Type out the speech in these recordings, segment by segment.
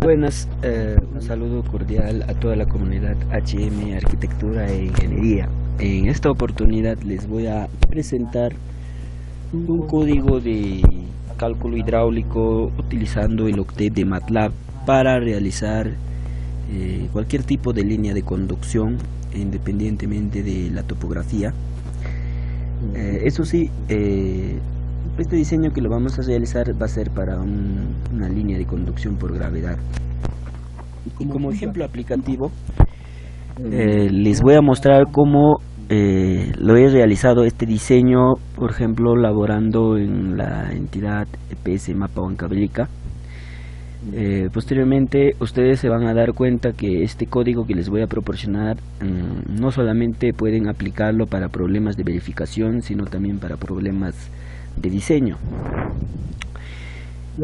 Buenas, un saludo cordial a toda la comunidad HM Arquitectura e Ingeniería. En esta oportunidad les voy a presentar un código de cálculo hidráulico utilizando el octet de MATLAB para realizar cualquier tipo de línea de conducción independientemente de la topografía. Eso sí, este diseño que lo vamos a realizar va a ser para una línea de conducción por gravedad. Y como ejemplo aplicativo, les voy a mostrar cómo lo he realizado este diseño, por ejemplo, laborando en la entidad EPS Mapa Huancavelica. Posteriormente ustedes se van a dar cuenta que este código que les voy a proporcionar no solamente pueden aplicarlo para problemas de verificación, sino también para problemas de diseño.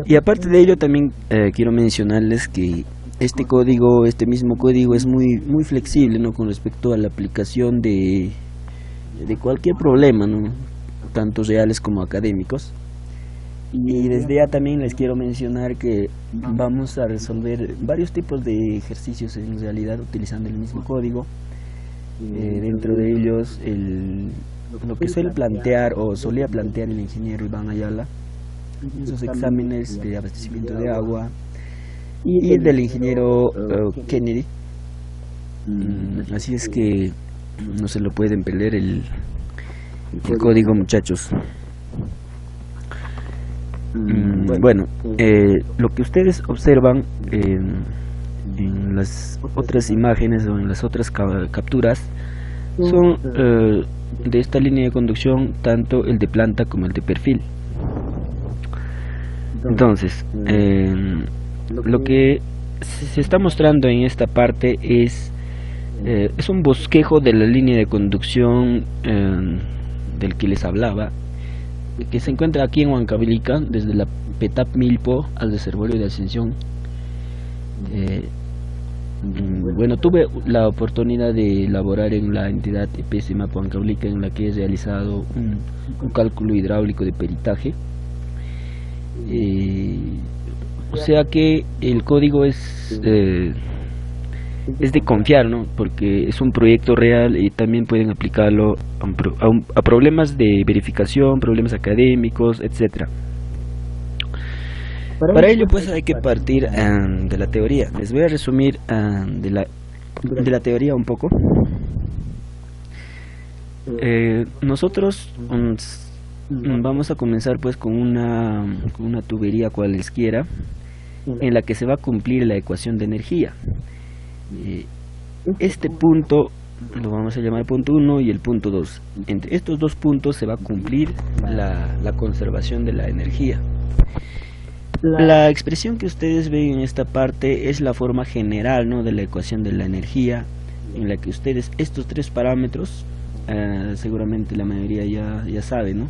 Y aparte de ello también quiero mencionarles que este mismo código es muy flexible, ¿no?, con respecto a la aplicación de cualquier problema, ¿no?, tanto reales como académicos. Y desde ya también les quiero mencionar que vamos a resolver varios tipos de ejercicios en realidad utilizando el mismo código. Dentro de ellos lo que suele plantear o solía plantear el ingeniero Iván Ayala, esos exámenes de abastecimiento de agua, y el del ingeniero Kennedy. Así es que no se lo pueden perder el código, muchachos. Bueno, lo que ustedes observan en las otras imágenes o en las otras capturas son de esta línea de conducción, tanto el de planta como el de perfil. Entonces, lo que se está mostrando en esta parte es un bosquejo de la línea de conducción del que les hablaba, que se encuentra aquí en Huancavelica, desde la Petap Milpo al reservorio de Ascensión. Bueno, tuve la oportunidad de laborar en la entidad EPS Mapa Huancavelica, en la que he realizado un cálculo hidráulico de peritaje. O sea que el código es de confiar, ¿no?, porque es un proyecto real y también pueden aplicarlo a problemas de verificación, problemas académicos, etcétera. Para ello pues hay que partir de la teoría. Les voy a resumir de la teoría un poco. Nosotros vamos a comenzar pues con una tubería cualesquiera en la que se va a cumplir la ecuación de energía. Este punto lo vamos a llamar punto 1 y el punto 2. Entre estos dos puntos se va a cumplir la conservación de la energía. La expresión que ustedes ven en esta parte es la forma general, ¿no?, de la ecuación de la energía, en la que ustedes estos tres parámetros, seguramente la mayoría ya sabe, ¿no?,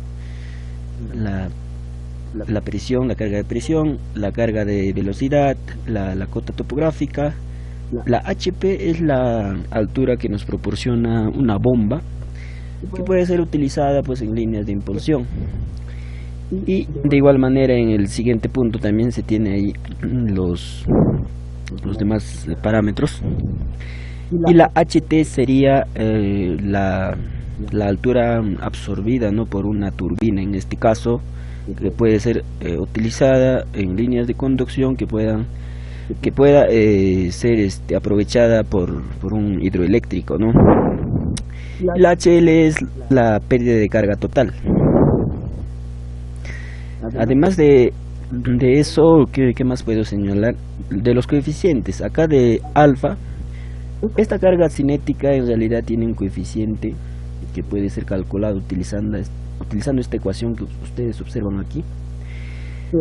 la presión, la carga de presión, la carga de velocidad, la cota topográfica. La HP es la altura que nos proporciona una bomba, que puede ser utilizada pues en líneas de impulsión. Y de igual manera en el siguiente punto también se tiene ahí los demás parámetros. Y la HT sería la altura absorbida, ¿no?, por una turbina, en este caso, que puede ser utilizada en líneas de conducción que pueda ser aprovechada por un hidroeléctrico, ¿no? La HL es la pérdida de carga total. Además de eso, ¿qué más puedo señalar? De los coeficientes, acá de alfa, esta carga cinética en realidad tiene un coeficiente que puede ser calculado utilizando esta ecuación que ustedes observan aquí.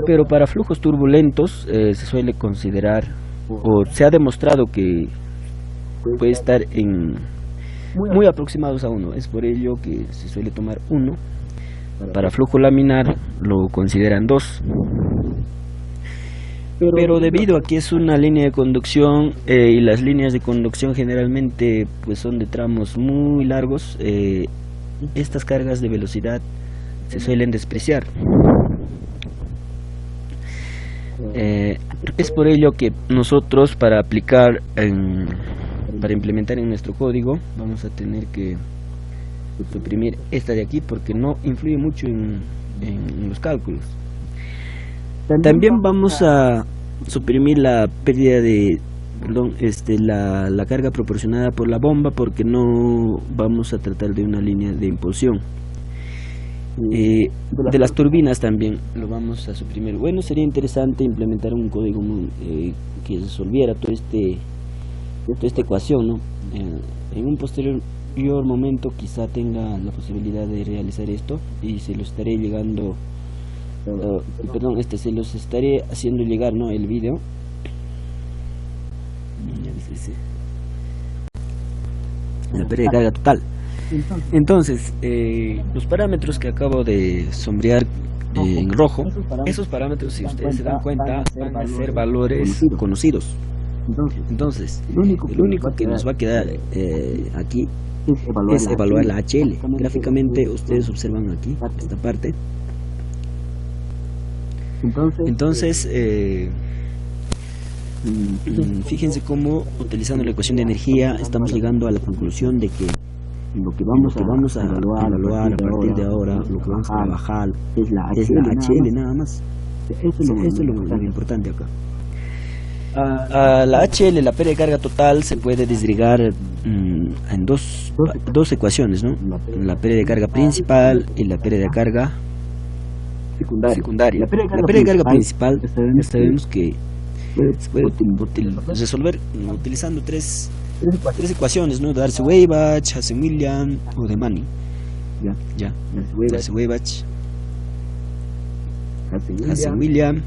Pero para flujos turbulentos se suele considerar, o se ha demostrado que puede estar muy aproximados a 1. Es por ello que se suele tomar 1. Para flujo laminar lo consideran 2. Pero debido a que es una línea de conducción y las líneas de conducción generalmente pues son de tramos muy largos, estas cargas de velocidad se suelen despreciar. Es por ello que nosotros para implementar en nuestro código vamos a tener que suprimir esta de aquí porque no influye mucho en los cálculos. También vamos a suprimir la pérdida de la carga proporcionada por la bomba porque no vamos a tratar de una línea de impulsión. De las turbinas también lo vamos a suprimir. Bueno, sería interesante implementar un código que resolviera toda esta ecuación, ¿no? En un posterior momento quizá tenga la posibilidad de realizar esto y se lo estaré llegando, se los estaré haciendo llegar, ¿no? El video. La pérdida de carga total. Entonces, los parámetros que acabo de sombrear en rojo, esos parámetros, si ustedes se dan cuenta, van a ser valores conocidos. Entonces, lo único que nos va a quedar aquí es evaluar la HL. Gráficamente, ustedes observan aquí, esta parte. Entonces, fíjense cómo, utilizando la ecuación de energía, estamos llegando a la conclusión de que lo que vamos a evaluar a partir de ahora, lo que vamos a trabajar es la HL nada más. Esto es lo importante acá. La HL, la pérdida de carga total, se puede desagregar en dos ecuaciones, ¿no? La pérdida de carga principal y la pérdida de carga secundaria. La pérdida de carga principal, ya sabemos que se puede resolver utilizando tres ecuaciones, ¿no? Darcy-Weisbach, Hazen-Williams o de Manning. Darcy-Weisbach, Hazen-Williams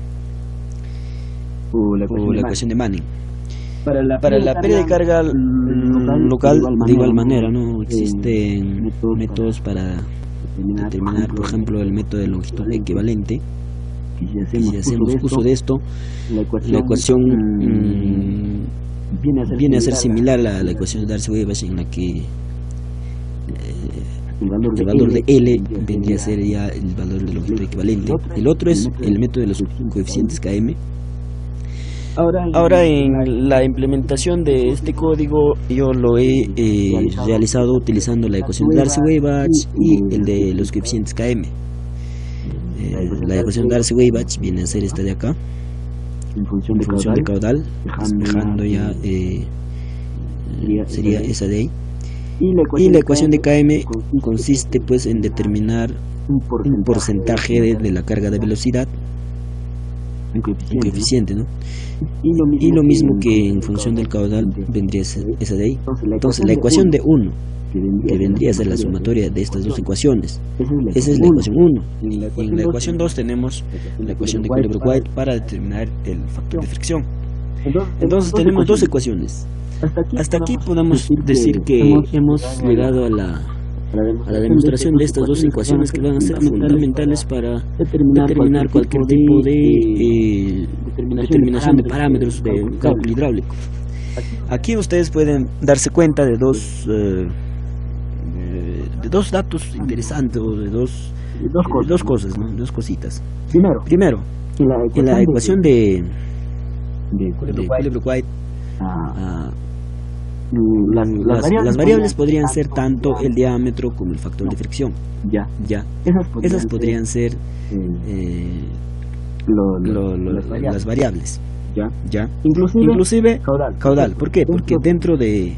o la ecuación de Manning. Para la pérdida de carga local, de igual manera, ¿no? Existen métodos para determinar, por ejemplo, el método de longitud equivalente. Si hacemos uso de esto, la ecuación viene a ser similar a la ecuación de Darcy-Weisbach, en la que el valor de L vendría a ser ya el valor de longitud equivalente. El otro es el método de los coeficientes KM. Ahora, en la implementación de este código, yo lo he realizado utilizando la ecuación de Darcy-Weisbach y el de los coeficientes KM. La ecuación de Darcy-Weisbach viene a ser esta de acá, en función de caudal, despejando ya sería esa de ahí. Y la ecuación de KM consiste pues en determinar un porcentaje de la carga de velocidad, un coeficiente, ¿no? Y lo mismo que en función del caudal vendría a ser esa de ahí. Entonces la ecuación de 1, que vendría a ser la sumatoria de estas dos ecuaciones, esa es la ecuación 1. Y en la ecuación 2 tenemos la ecuación de Kuiper-White para determinar el factor de fricción. Entonces tenemos dos ecuaciones. Hasta aquí podemos decir que hemos llegado a la demostración de estas dos ecuaciones que van a ser fundamentales para determinar cualquier tipo de determinación de parámetros de cálculo hidráulico. Aquí ustedes pueden darse cuenta de dos datos interesantes, o de dos cosas, ¿no? Dos cositas. Primero, en la ecuación de Kuiper-White, las variables podrían ser tanto el diámetro como el factor de fricción. Esas podrían ser las variables. Inclusive caudal. ¿Por qué? Porque dentro de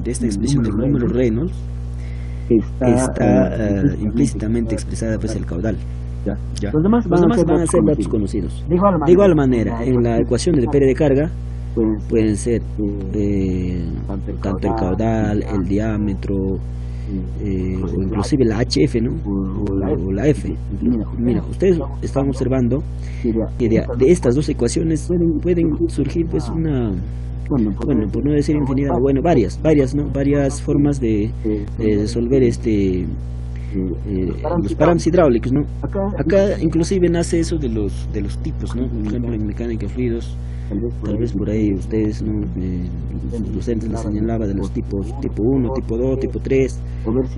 esta expresión del número Reynolds está implícitamente expresada pues el caudal. Los demás van a ser datos conocidos. De igual manera, en la ecuación de pérdida de carga pueden ser tanto el caudal, el diámetro, o inclusive la HF, ¿no? o la F. Mira, ustedes están observando que de estas dos ecuaciones pueden surgir pues bueno, por no decir infinidad, bueno, varias, ¿no? Varias formas de resolver los parámetros hidráulicos, ¿no? Acá inclusive nace eso de los tipos, ¿no? Por ejemplo, en mecánica de fluidos Tal vez por ahí ustedes, ¿no? Los docentes les señalaba de los tipos tipo 1, tipo 2, tipo 3,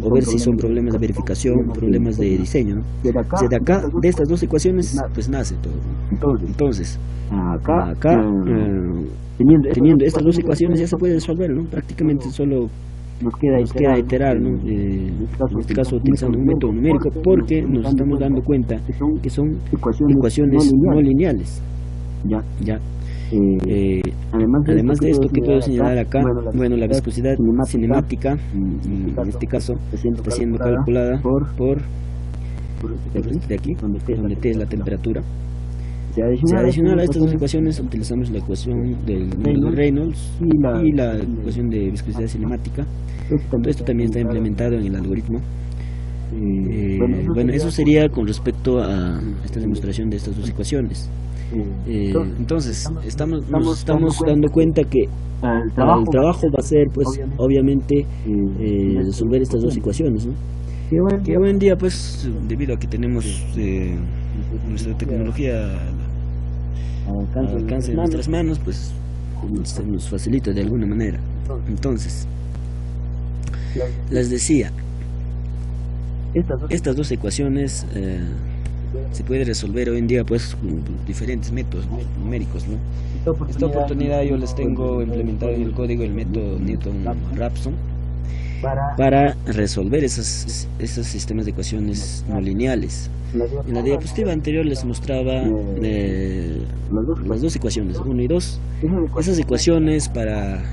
o ver si son problemas de verificación, problemas de diseño, ¿no? O sea, de acá, de estas dos ecuaciones, pues nace todo, ¿no? Entonces, acá, teniendo estas dos ecuaciones ya se puede resolver, ¿no? Prácticamente solo nos queda iterar, ¿no? En este caso utilizando un método numérico, porque nos estamos dando cuenta que son ecuaciones no lineales. Ya. Además de esto, ¿qué puedo señalar acá? Bueno, la viscosidad cinemática, en este caso, está siendo calculada por este de aquí, donde T es la temperatura. Adicional a estas dos ecuaciones utilizamos la ecuación del número de Reynolds y la ecuación de viscosidad cinemática. Todo esto también está implementado en el algoritmo. Bueno, eso sería con respecto a esta demostración de estas dos ecuaciones. Entonces, nos estamos dando cuenta que el trabajo va a ser, pues, obviamente, resolver estas dos ecuaciones, ¿no? Que hoy en día, pues, debido a que tenemos nuestra tecnología al alcance de nuestras manos, pues, se nos facilita de alguna manera. Entonces, les decía, estas dos ecuaciones se puede resolver hoy en día, pues, con diferentes métodos, ¿no? Numéricos, ¿no? Esta oportunidad yo les tengo implementado en el código el método Newton-Raphson para resolver esos sistemas de ecuaciones no lineales. En la diapositiva anterior les mostraba las dos ecuaciones, 1 y 2. Esas ecuaciones para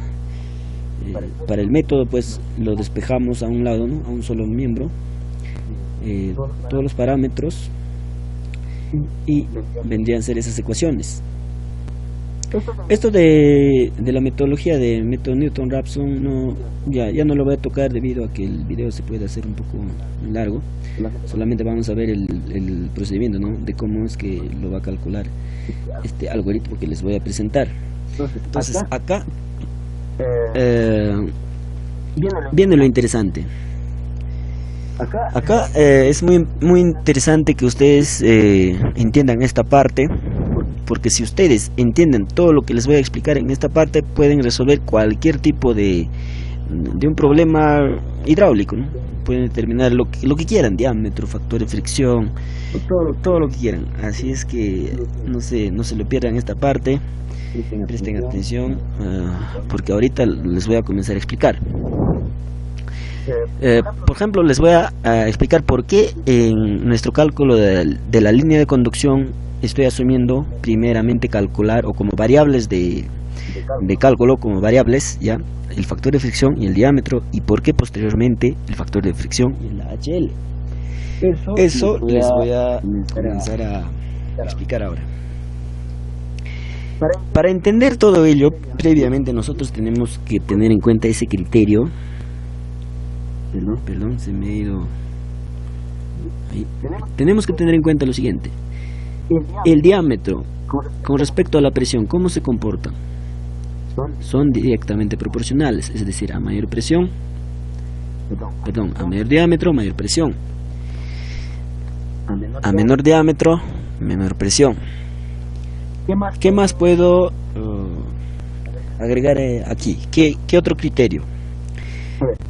el método, pues, lo despejamos a un lado, ¿no? A un solo miembro, todos los parámetros, y vendrían a ser esas ecuaciones. Esto de la metodología de método Newton-Raphson ya no lo voy a tocar debido a que el video se puede hacer un poco largo. Solamente vamos a ver el procedimiento, ¿no? De cómo es que lo va a calcular este algoritmo que les voy a presentar. Entonces, acá viene lo interesante. Acá es muy interesante que ustedes entiendan esta parte, porque si ustedes entienden todo lo que les voy a explicar en esta parte, pueden resolver cualquier tipo de un problema hidráulico, ¿no? Pueden determinar lo que quieran, diámetro, factor de fricción, todo lo que quieran. Así es que no se lo pierdan esta parte, presten atención, porque ahorita les voy a comenzar a explicar. Por ejemplo, les voy a explicar por qué en nuestro cálculo de la línea de conducción estoy asumiendo primeramente calcular, o como variables de cálculo, como variables, ya, el factor de fricción y el diámetro, y por qué posteriormente el factor de fricción y la HL. Eso les voy a comenzar a explicar ahora. Para entender todo ello, previamente nosotros tenemos que tener en cuenta ese criterio. Perdón, se me ha ido. Ahí. Tenemos que tener en cuenta lo siguiente: el diámetro con respecto a la presión, ¿cómo se comporta? Son directamente proporcionales, es decir, a mayor presión, a mayor diámetro, mayor presión; a menor diámetro, menor presión. ¿Qué más puedo agregar aquí? ¿Qué otro criterio?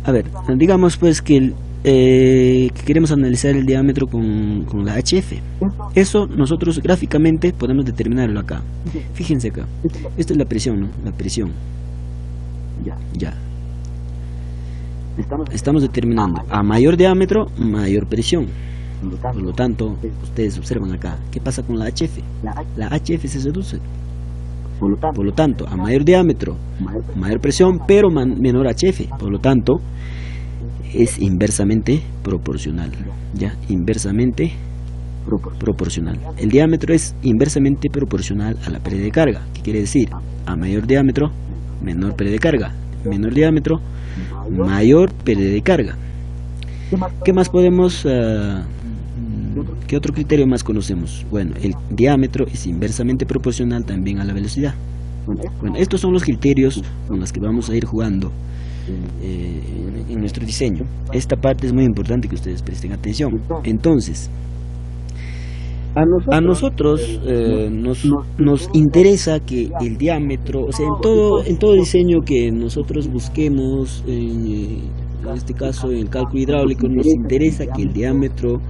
A ver, digamos pues que queremos analizar el diámetro con la HF. Eso nosotros gráficamente podemos determinarlo acá. Fíjense acá. Esta es la presión, ¿no? La presión. Ya. Estamos determinando a mayor diámetro, mayor presión. Por lo tanto, ustedes observan acá, ¿qué pasa con la HF? La HF se reduce. Por lo tanto, a mayor diámetro, mayor presión, pero menor HF. Por lo tanto, es inversamente proporcional. Ya, inversamente proporcional. El diámetro es inversamente proporcional a la pérdida de carga. ¿Qué quiere decir? A mayor diámetro, menor pérdida de carga. Menor diámetro, mayor pérdida de carga. ¿Qué más podemos... ¿Qué otro criterio más conocemos? Bueno, el diámetro es inversamente proporcional también a la velocidad. Bueno, estos son los criterios con los que vamos a ir jugando en nuestro diseño. Esta parte es muy importante que ustedes presten atención. Entonces, A nosotros nos interesa que el diámetro, o sea, en todo diseño que nosotros busquemos, en este caso en el cálculo hidráulico, nos interesa que el diámetro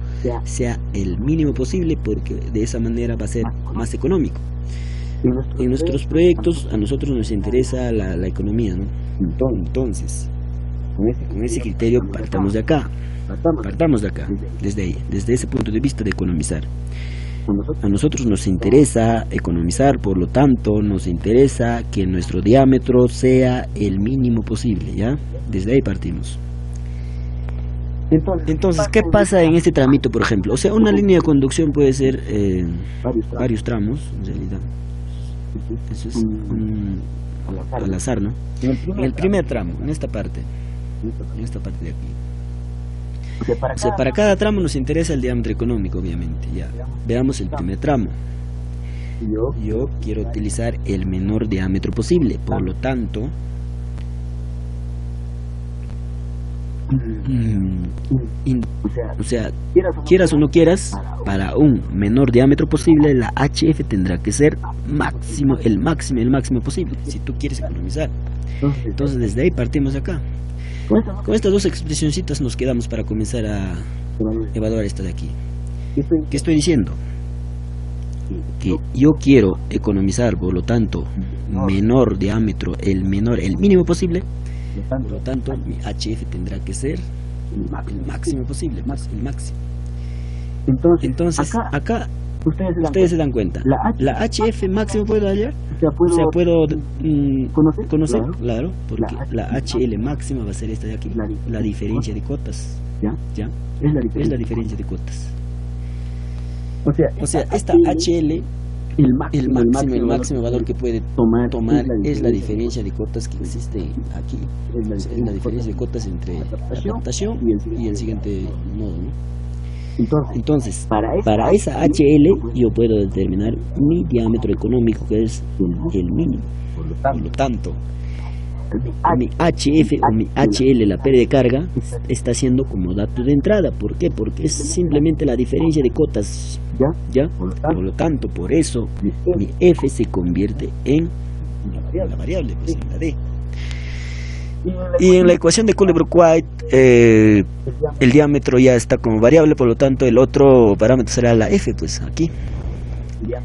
sea el mínimo posible porque de esa manera va a ser más económico. En nuestros proyectos a nosotros nos interesa la economía, ¿no? Entonces, con ese criterio partamos de acá, desde ahí, desde ese punto de vista de economizar. A nosotros nos interesa economizar, por lo tanto nos interesa que nuestro diámetro sea el mínimo posible, ¿ya? Desde ahí partimos. Entonces, ¿qué pasa en este tramito, por ejemplo? O sea, una línea de conducción puede ser varios tramos, en realidad. Eso es al azar, ¿no? En el primer tramo, en esta parte de aquí. O sea, para cada tramo nos interesa el diámetro económico, obviamente. Ya, veamos el primer tramo. Yo quiero utilizar el menor diámetro posible, por lo tanto, o sea, quieras o no quieras, para un menor diámetro posible, la HF tendrá que ser el máximo posible, si tú quieres economizar. Entonces, desde ahí partimos de acá. Con estas dos expresioncitas nos quedamos para comenzar a evaluar esta de aquí. ¿Qué estoy diciendo? Que yo quiero economizar, por lo tanto, menor diámetro, el mínimo posible. Por lo tanto, mi HF tendrá que ser el máximo posible, el máximo. Entonces, acá ustedes se dan cuenta. La HF máximo puedo hallar, o sea, puedo conocer, claro, porque la HL máxima va a ser esta de aquí, la diferencia de cotas. ¿Ya? Es la diferencia de cotas. O sea, esta HL, el máximo valor que puede tomar es la diferencia de cotas que existe aquí. Es la diferencia de cotas entre la captación y el siguiente nodo, ¿no? Entonces, para esa HL yo puedo determinar mi diámetro económico, que es el mínimo. Por lo tanto, mi HF o mi HL, la pérdida de carga, está siendo como dato de entrada. ¿Por qué? Porque es simplemente la diferencia de cotas. ¿Ya? Por lo tanto, por eso mi F se convierte en la variable, pues en la D. Y en la ecuación de Culebrook-White el diámetro ya está como variable, por lo tanto el otro parámetro será la F, pues aquí.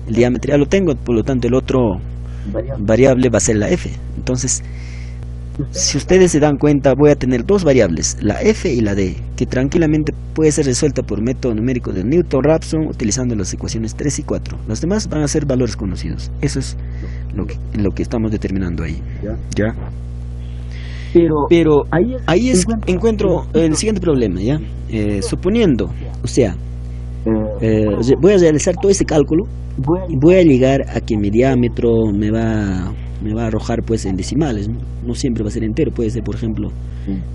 El diámetro ya lo tengo, por lo tanto el otro variable va a ser la F. Entonces, si ustedes se dan cuenta, voy a tener dos variables, la F y la D, que tranquilamente puede ser resuelta por método numérico de Newton-Raphson utilizando las ecuaciones 3 y 4. Las demás van a ser valores conocidos. Eso es lo que estamos determinando ahí. ¿Ya? Pero ahí encuentro el siguiente problema, ¿ya? Suponiendo, o sea, voy a realizar todo ese cálculo y voy a llegar a que mi diámetro me va a arrojar pues en decimales, ¿no? No siempre va a ser entero, puede ser por ejemplo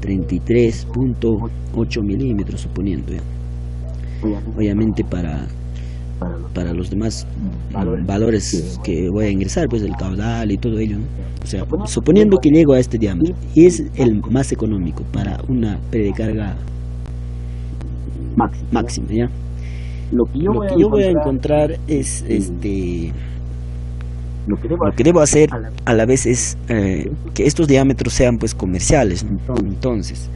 33.8 milímetros, suponiendo, ¿ya? Obviamente para los demás valores que voy a ingresar, pues el caudal y todo ello, ¿no? O sea, suponiendo que llego a este diámetro y es el más económico para una pérdida de carga máxima, ¿ya? Lo que yo voy a encontrar es lo que debo hacer a la vez es que estos diámetros sean pues comerciales, ¿no? Entonces,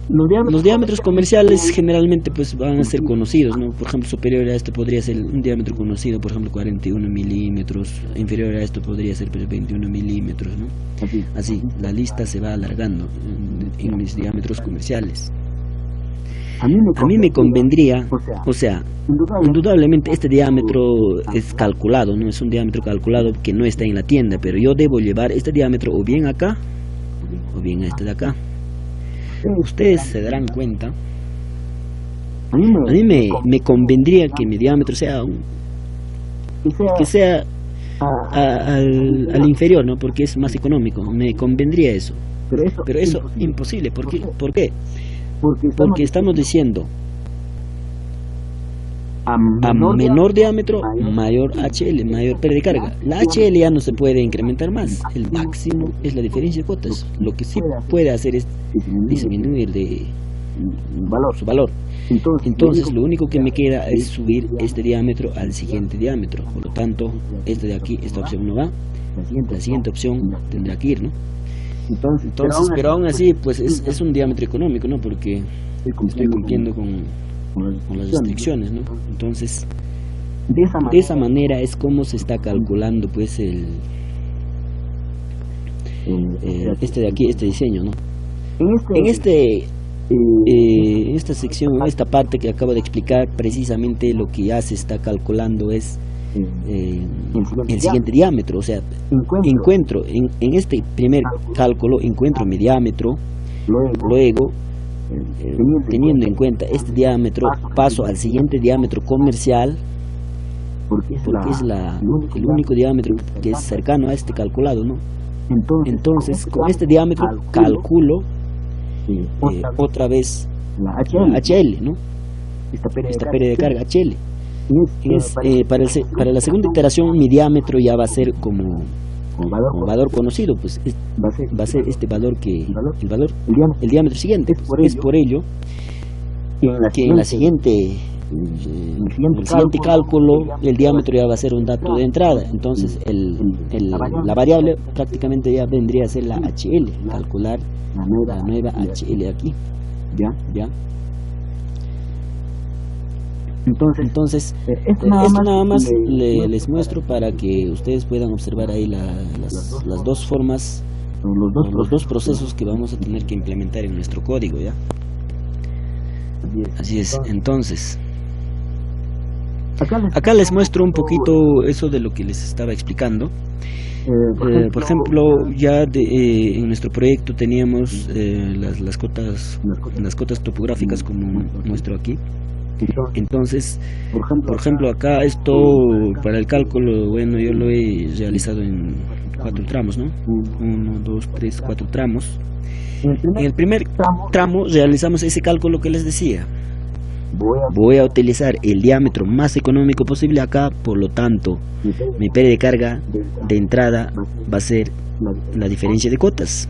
los diámetros comerciales generalmente pues van a ser conocidos, ¿no? Por ejemplo, superior a esto podría ser un diámetro conocido, por ejemplo 41 milímetros, inferior a esto podría ser pues 21 milímetros, ¿no? Así, la lista se va alargando en mis diámetros comerciales. A mí me convendría, o sea, indudablemente este diámetro es calculado, no es un diámetro calculado que no está en la tienda, pero yo debo llevar este diámetro o bien acá o bien a este de acá. Ustedes se darán cuenta, a mí me convendría que mi diámetro sea al inferior, ¿no? Porque es más económico, me convendría eso. Pero eso imposible, ¿por qué? Porque estamos diciendo a menor diámetro, mayor HL, mayor pérdida de carga. La HL ya no se puede incrementar más. El máximo es la diferencia de cotas. Lo que sí puede hacer es disminuir su valor. Entonces lo único que me queda es subir este diámetro al siguiente diámetro. Por lo tanto, este de aquí, esta opción no va. La siguiente opción tendrá que ir, ¿no? Entonces, pero aún así, pues es un diámetro económico, ¿no? Porque estoy cumpliendo con las restricciones, ¿no? Entonces, de esa manera es como se está calculando, pues, este de aquí, este diseño, ¿no? En esta sección, esta parte que acabo de explicar, precisamente lo que ya se está calculando es el siguiente diámetro. O sea, encuentro en este primer cálculo, encuentro mi diámetro, luego teniendo en cuenta este diámetro, paso al siguiente diámetro comercial, porque es el único diámetro que es cercano a este calculado, ¿no? Entonces, con este diámetro calculo otra vez la HL, ¿no? Esta pérdida de carga HL. Para la segunda iteración mi diámetro ya va a ser como valor conocido, pues va a ser este valor el diámetro siguiente. Es por ello que en el siguiente cálculo el diámetro ya va a ser un dato de entrada. Entonces la variable prácticamente ya vendría a ser la HL, calcular la nueva HL aquí, ya. Entonces esto nada más les muestro para que ustedes puedan observar ahí las dos formas, los dos procesos que vamos a tener que implementar en nuestro código, ¿ya? Así es. Entonces, acá les muestro un poquito eso de lo que les estaba explicando. Por ejemplo, ya en nuestro proyecto teníamos las cotas topográficas, como muestro aquí. Entonces, por ejemplo, acá esto para el cálculo, bueno, yo lo he realizado en 4 tramos, ¿no? 1, 2, 3, 4 tramos. En el primer tramo realizamos ese cálculo que les decía. Voy a utilizar el diámetro más económico posible acá, por lo tanto, mi pérdida de carga de entrada va a ser la diferencia de cotas.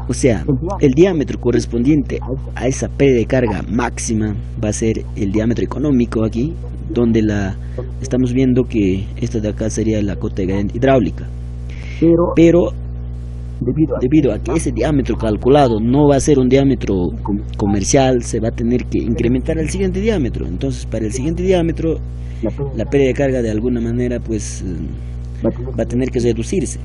O sea, el diámetro correspondiente a esa pérdida de carga máxima va a ser el diámetro económico aquí, donde estamos viendo que esta de acá sería la cota de gradiente hidráulica. Pero debido a que ese diámetro calculado no va a ser un diámetro comercial, se va a tener que incrementar al siguiente diámetro. Entonces, para el siguiente diámetro, la pérdida de carga de alguna manera pues va a tener que reducirse.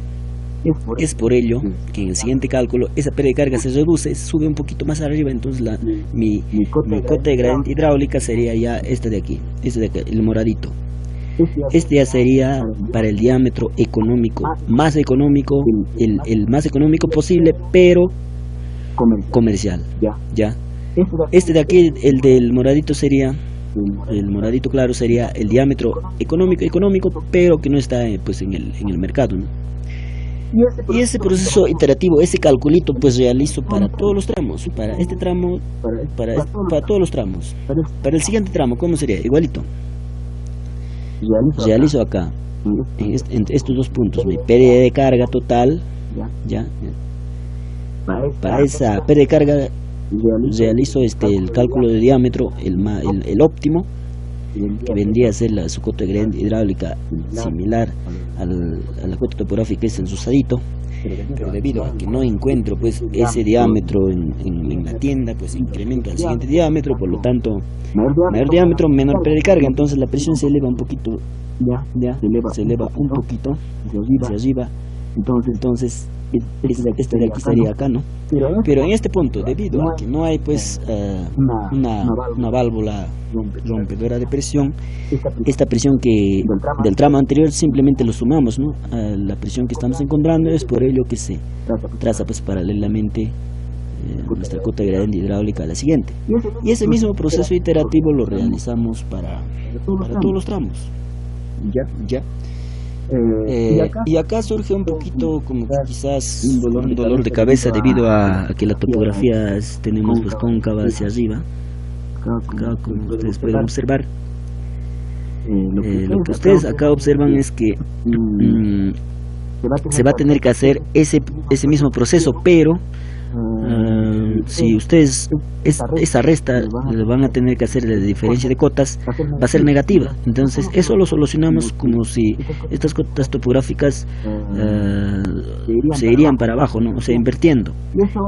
Es por ello que en el siguiente cálculo esa pérdida de carga se reduce, sube un poquito más arriba. Entonces mi cota de gradiente hidráulica sería ya esta de aquí, el moradito. Este ya sería para el diámetro económico, más económico, el más económico posible, pero comercial, ya. Este de aquí, el del moradito sería, el moradito claro sería el diámetro económico, pero que no está pues en el mercado, ¿no? Y ese proceso iterativo, ese calculito, pues realizo para todos los tramos, para este tramo, para todos los tramos. Para el siguiente tramo, ¿cómo sería? Igualito. Realizo acá, en estos dos puntos, mi pérdida de carga total, ya. Para esa pérdida de carga realizo el cálculo de diámetro, el óptimo, que vendría a ser su cota de gradiente hidráulica similar a la cota topográfica, es el rosadito. Pero debido a que no encuentro pues ese diámetro en la tienda, pues incremento al siguiente diámetro, por lo tanto mayor diámetro, menor pérdida de carga. Entonces la presión se eleva un poquito, se eleva un poquito hacia arriba. Entonces esta de aquí estaría acá, ¿no? Pero en este punto, debido a que no hay pues una válvula rompedora de presión, esta presión que del tramo anterior simplemente lo sumamos, ¿no?, a la presión que estamos encontrando. Es por ello que se traza pues paralelamente nuestra cota de gradiente hidráulica a la siguiente. Y ese mismo proceso iterativo lo realizamos para todos los tramos. Ya. Y acá surge un poquito como que quizás un dolor de cabeza debido a que la topografía tenemos pues cóncava hacia arriba. Acá, como ustedes pueden observar, lo que ustedes acá observan es que se va a tener que hacer ese mismo proceso, pero si ustedes esa resta le van a tener que hacer la diferencia de cotas, va a ser negativa. Entonces eso lo solucionamos como si estas cotas topográficas se irían para abajo, ¿no? O sea, invirtiendo.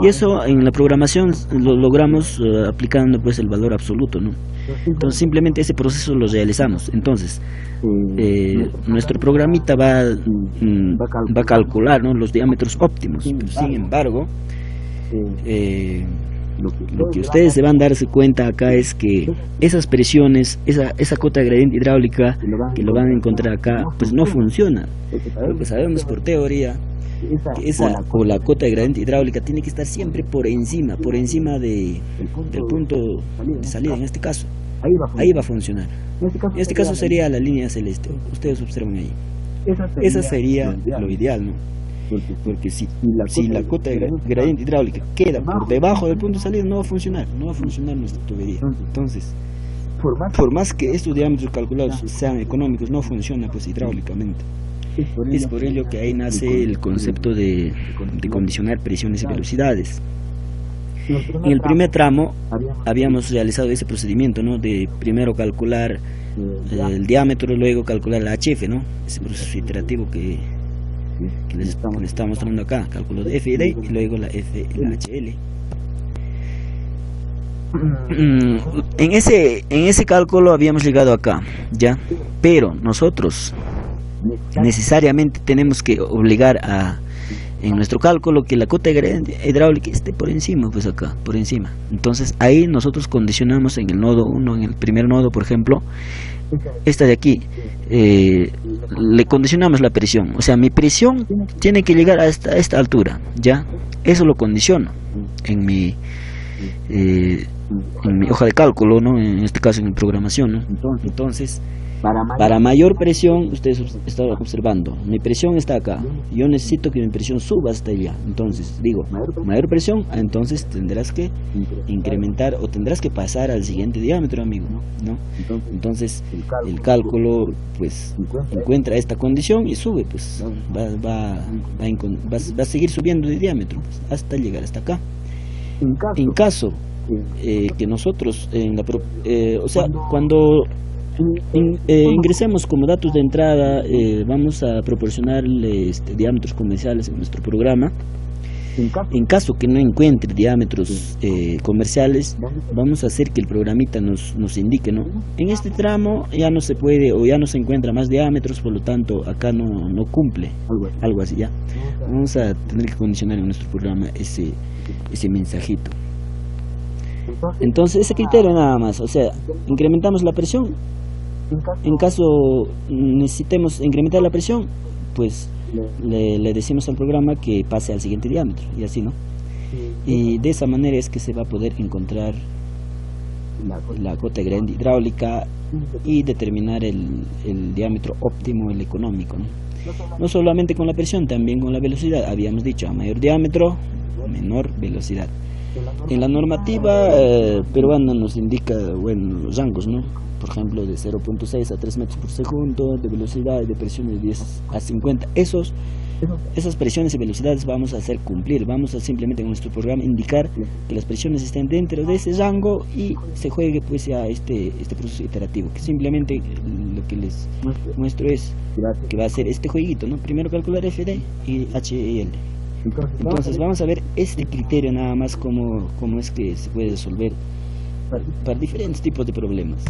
Y eso en la programación lo logramos aplicando pues el valor absoluto, ¿no? Entonces simplemente ese proceso lo realizamos. Entonces nuestro programita va a calcular, ¿no?, los diámetros óptimos. Pero sin embargo, lo que ustedes se van a darse cuenta acá es que esas presiones, esa cota de gradiente hidráulica que lo van a encontrar acá, pues no funciona. Porque sabemos por teoría que la cota de gradiente hidráulica tiene que estar siempre por encima del punto de salida. En este caso, ahí va a funcionar. En este caso sería la línea celeste. Ustedes observan ahí. Esa sería lo ideal, ¿no? Porque si la cota de gradiente hidráulica queda por debajo del punto de salida, no va a funcionar nuestra tubería. Entonces, por más que estos diámetros calculados sean económicos, no funciona pues hidráulicamente. Es por ello que ahí nace el concepto de condicionar presiones y velocidades. En el primer tramo habíamos realizado ese procedimiento, ¿no?, de primero calcular el diámetro, luego calcular la HF, ¿no?, ese proceso iterativo que les está mostrando acá, cálculo de F y D, y luego la F y la HL. En ese cálculo habíamos llegado acá, ¿ya? Pero nosotros necesariamente tenemos que obligar en nuestro cálculo que la cota de gradiente hidráulica esté por encima, pues acá, por encima. Entonces ahí nosotros condicionamos en el nodo 1, en el primer nodo, por ejemplo, esta de aquí, le condicionamos la presión. O sea, mi presión tiene que llegar a esta altura, ¿ya? Eso lo condiciono en mi hoja de cálculo, ¿no?, en este caso en mi programación, ¿no? Entonces, para mayor presión, ustedes están observando, mi presión está acá, yo necesito que mi presión suba hasta allá. Entonces digo, mayor presión, entonces tendrás que incrementar o tendrás que pasar al siguiente diámetro, amigo, ¿no? Entonces el cálculo pues encuentra esta condición y sube, pues va a seguir subiendo de diámetro, pues, hasta llegar hasta acá. En caso que nosotros o sea, cuando ingresemos como datos de entrada, vamos a proporcionarle diámetros comerciales en nuestro programa. En caso que no encuentre diámetros comerciales, vamos a hacer que el programita nos indique, ¿no?, en este tramo ya no se puede o ya no se encuentra más diámetros, por lo tanto acá no cumple, algo así, ya. Vamos a tener que condicionar en nuestro programa ese mensajito. Entonces ese criterio nada más, o sea, incrementamos la presión. En caso necesitemos incrementar la presión, pues le decimos al programa que pase al siguiente diámetro, y así, ¿no? Y de esa manera es que se va a poder encontrar la cota de gradiente hidráulica y determinar el diámetro óptimo, el económico, ¿no? No solamente con la presión, también con la velocidad. Habíamos dicho, a mayor diámetro, menor velocidad. En la normativa peruana nos indica, bueno, los rangos, ¿no? Por ejemplo, de 0.6 a 3 metros por segundo, de velocidad y de presión de 10 a 50. Esas presiones y velocidades vamos a hacer cumplir. Vamos a simplemente en nuestro programa indicar que las presiones estén dentro de ese rango y se juegue pues ya este proceso iterativo. Que simplemente lo que les muestro es que va a ser este jueguito, ¿no? Primero calcular FD y HL. Entonces vamos a ver este criterio nada más cómo es que se puede resolver para diferentes tipos de problemas.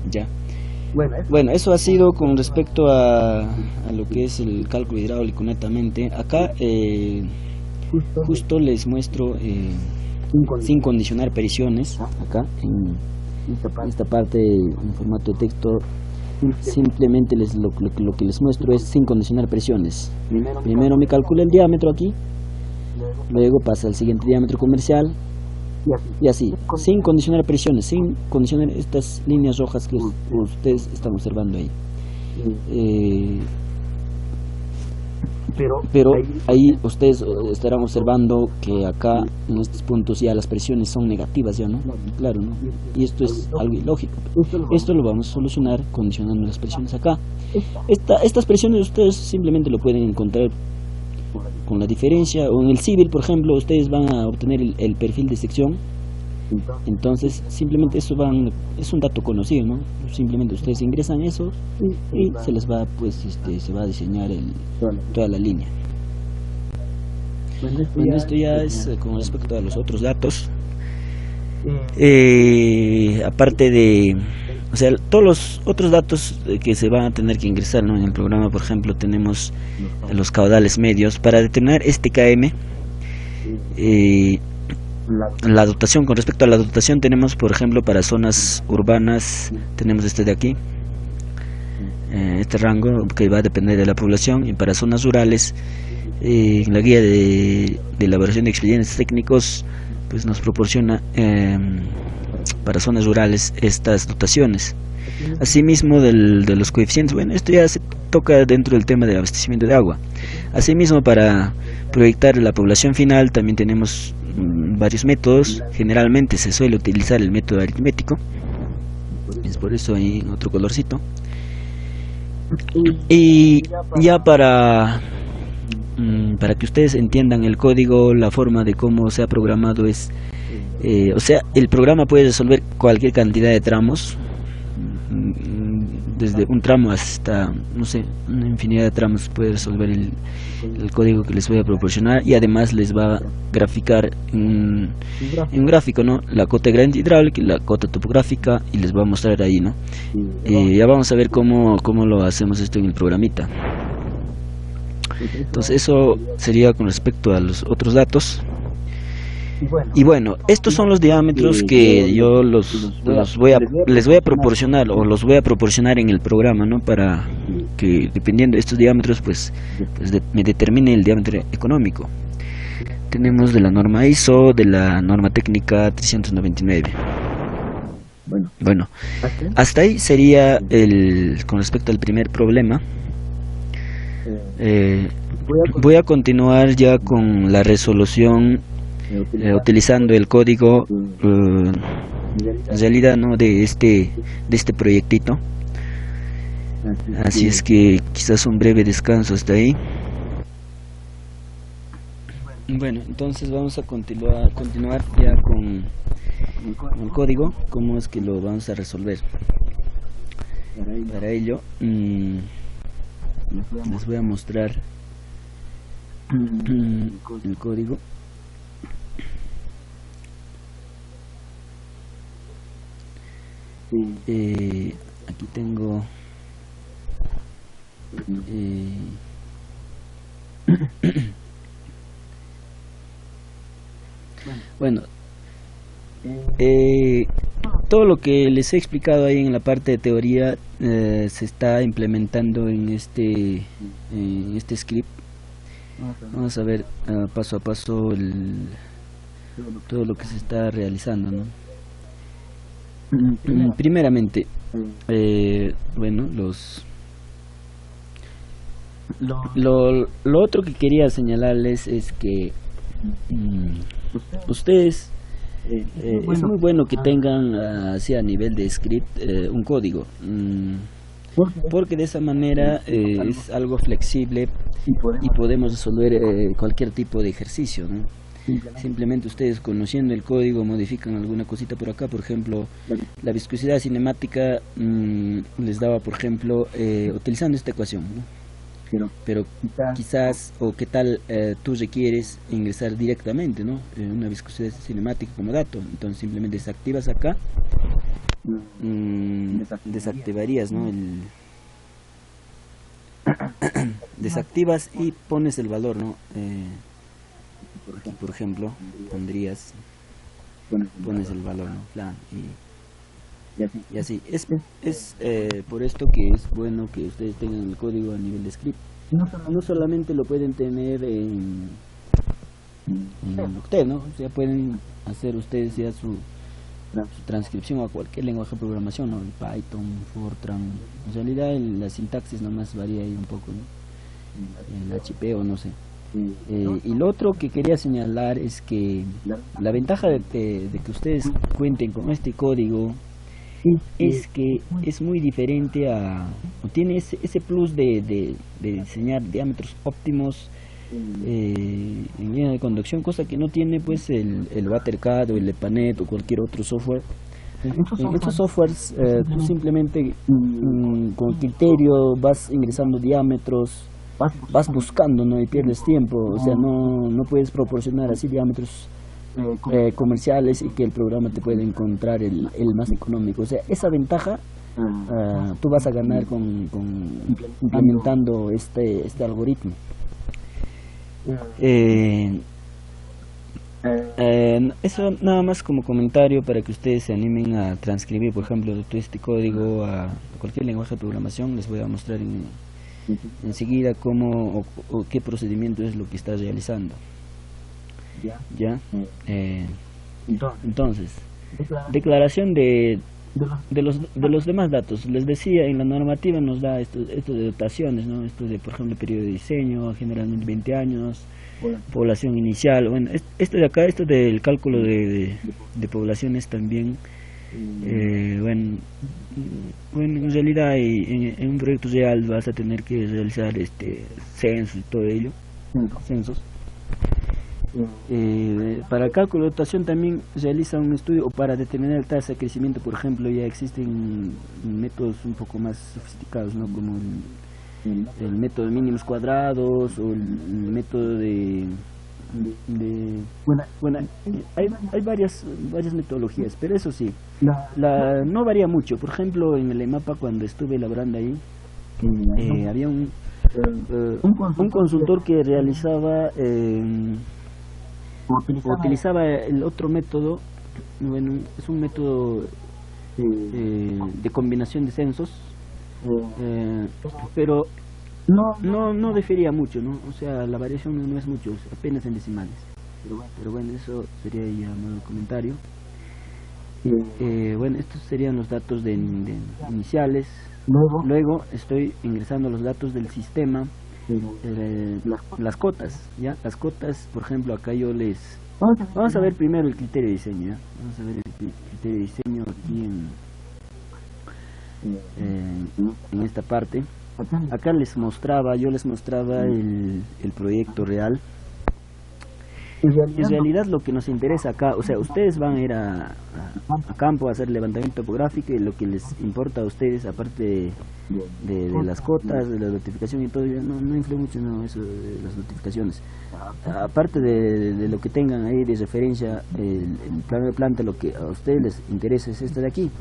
Ya. Bueno, eso ha sido con respecto a lo que es el cálculo hidráulico netamente. Acá justo les muestro sin condicionar presiones. Acá en esta parte en formato de texto simplemente lo que les muestro es sin condicionar presiones. Primero me calcula el diámetro aquí, luego pasa al siguiente diámetro comercial y así, sin condicionar presiones, sin condicionar estas líneas rojas que ustedes están observando ahí. Pero ahí ustedes estarán observando que acá en estos puntos ya las presiones son negativas, ya, ¿no? Claro, ¿no? Y esto es algo ilógico. Esto lo vamos a solucionar condicionando las presiones acá. Estas presiones ustedes simplemente lo pueden encontrar con la diferencia. O en el civil, por ejemplo, ustedes van a obtener el perfil de sección. Entonces simplemente eso es un dato conocido, ¿no? Simplemente ustedes ingresan eso y se les va, pues se va a diseñar toda la línea. Bueno, esto ya es con respecto a los otros datos. Aparte de, o sea, todos los otros datos que se van a tener que ingresar, ¿no? En el programa, por ejemplo, tenemos los caudales medios. Para determinar este KM, la dotación, con respecto a la dotación, tenemos, por ejemplo, para zonas urbanas, tenemos este de aquí, este rango que va a depender de la población, y para zonas rurales, en la guía de elaboración de expedientes técnicos, pues nos proporciona para zonas rurales estas dotaciones. Asimismo de los coeficientes, bueno, esto ya se toca dentro del tema del abastecimiento de agua. Asimismo, para proyectar la población final también tenemos varios métodos. Generalmente se suele utilizar el método aritmético, es por eso hay otro colorcito. Y ya para que ustedes entiendan el código, la forma de cómo se ha programado es, o sea, el programa puede resolver cualquier cantidad de tramos, desde un tramo hasta, no sé, una infinidad de tramos puede resolver el código que les voy a proporcionar, y además les va a graficar en un gráfico, ¿no? La cota de gradiente hidráulica y la cota topográfica, y les va a mostrar ahí, ¿no? Ya vamos a ver cómo lo hacemos esto en el programita. Entonces eso sería con respecto a los otros datos. Y bueno, estos son los diámetros que yo les voy a proporcionar, o los voy a proporcionar en el programa, ¿no? Para que, dependiendo de estos diámetros, pues me determine el diámetro económico. Tenemos de la norma ISO, de la norma técnica 399. Bueno, hasta ahí sería con respecto al primer problema. Voy a continuar ya con la resolución utilizando el código en realidad, ¿no? de este proyectito. Así es que quizás un breve descanso hasta ahí. Bueno, entonces vamos a continuar ya con el código, cómo es que lo vamos a resolver. Para ello les voy a mostrar el código. Aquí tengo bueno, todo lo que les he explicado ahí en la parte de teoría se está implementando en este script. Vamos a ver paso a paso todo lo que se está realizando, ¿no? Primeramente, bueno, lo otro que quería señalarles es que ustedes es muy bueno que tengan así a nivel de script un código, porque de esa manera es algo flexible y podemos resolver cualquier tipo de ejercicio, ¿no? Simplemente ustedes, conociendo el código, modifican alguna cosita por acá. Por ejemplo, la viscosidad cinemática les daba, por ejemplo, utilizando esta ecuación, ¿no? Pero quizás, o qué tal, tú requieres ingresar directamente, ¿no? Una viscosidad cinemática como dato. Entonces simplemente desactivas acá, desactivarías, ¿no? Desactivas y pones el valor, ¿no? Aquí, por ejemplo, pones el valor, ¿no? Plan, y así. Es por esto que es bueno que ustedes tengan el código a nivel de script. No solamente lo pueden tener en Octet, ¿no? O sea, pueden hacer ustedes ya su transcripción a cualquier lenguaje de programación, ¿no? Python, Fortran. En realidad la sintaxis nomás varía ahí un poco, ¿no? El HP o no sé. Y lo otro que quería señalar es que la ventaja de que ustedes cuenten con este código es que es muy diferente o tiene ese plus de diseñar diámetros óptimos en línea de conducción, cosa que no tiene pues el WaterCAD o el EPANET o cualquier otro software. En estos softwares tú simplemente con criterio vas ingresando diámetros, vas buscando, ¿no? Y pierdes tiempo, o sea, no puedes proporcionar así diámetros comerciales y que el programa te pueda encontrar el más económico. O sea, esa ventaja tú vas a ganar con implementando este algoritmo. Eso nada más como comentario para que ustedes se animen a transcribir, por ejemplo, todo este código a cualquier lenguaje de programación. Les voy a mostrar enseguida cómo o qué procedimiento es lo que está realizando. ¿Ya? Entonces, declaración de los demás datos. Les decía, en la normativa nos da esto de dotaciones, ¿no? Esto de, por ejemplo, periodo de diseño, generalmente 20 años, población inicial. Bueno, esto de acá, esto del cálculo de poblaciones también, bueno, en realidad en un proyecto real vas a tener que realizar censos y todo ello, censos. Para el cálculo de dotación también realiza un estudio, o para determinar la tasa de crecimiento, por ejemplo, ya existen métodos un poco más sofisticados, ¿no? Como el método de mínimos cuadrados o el método bueno, hay varias metodologías, pero eso sí, no varía mucho. Por ejemplo, en el EMAPA, cuando estuve laborando ahí, había un consultor que realizaba utilizaba el otro método. Bueno, es un método de combinación de censos, pero no difería mucho, ¿no? O sea, la variación no es mucho, es apenas en decimales. Pero bueno, eso sería ya un comentario. Bueno, estos serían los datos de iniciales. Luego estoy ingresando los datos del sistema. Las cotas, ¿ya? Las cotas, por ejemplo, acá yo vamos a ver primero el criterio de diseño, ¿ya? Vamos a ver el criterio de diseño aquí en esta parte. Acá yo les mostraba el proyecto real. En realidad lo que nos interesa acá, o sea, ustedes van a ir a campo a hacer levantamiento topográfico, y lo que les importa a ustedes, aparte de las cotas, de la notificación y todo, no influye mucho, no, eso de las notificaciones. Aparte de lo que tengan ahí de referencia, el plano de planta, lo que a ustedes les interesa es este de aquí,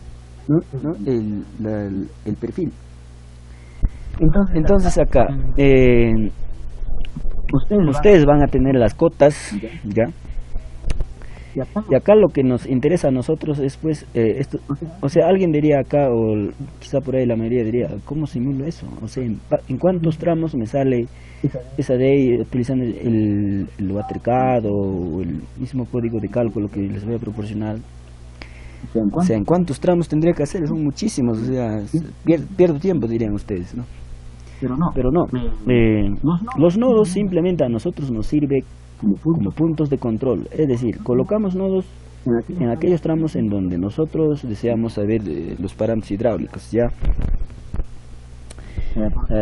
¿no? El perfil. Entonces acá ustedes van a tener las cotas, ¿ya? Y acá lo que nos interesa a nosotros es pues esto, o sea, alguien diría acá, o quizá por ahí la mayoría diría, ¿cómo simulo eso? O sea, ¿en cuántos tramos me sale esa de ahí utilizando el WaterCAD o el mismo código de cálculo que les voy a proporcionar? O sea, ¿en cuántos tramos tendría que hacer? Son muchísimos, o sea, pierdo tiempo, dirían ustedes, ¿no? Pero no. Los nodos simplemente a nosotros nos sirve como puntos de control. Es decir, colocamos nodos en aquellos tramos en donde nosotros deseamos saber los parámetros hidráulicos, ¿ya?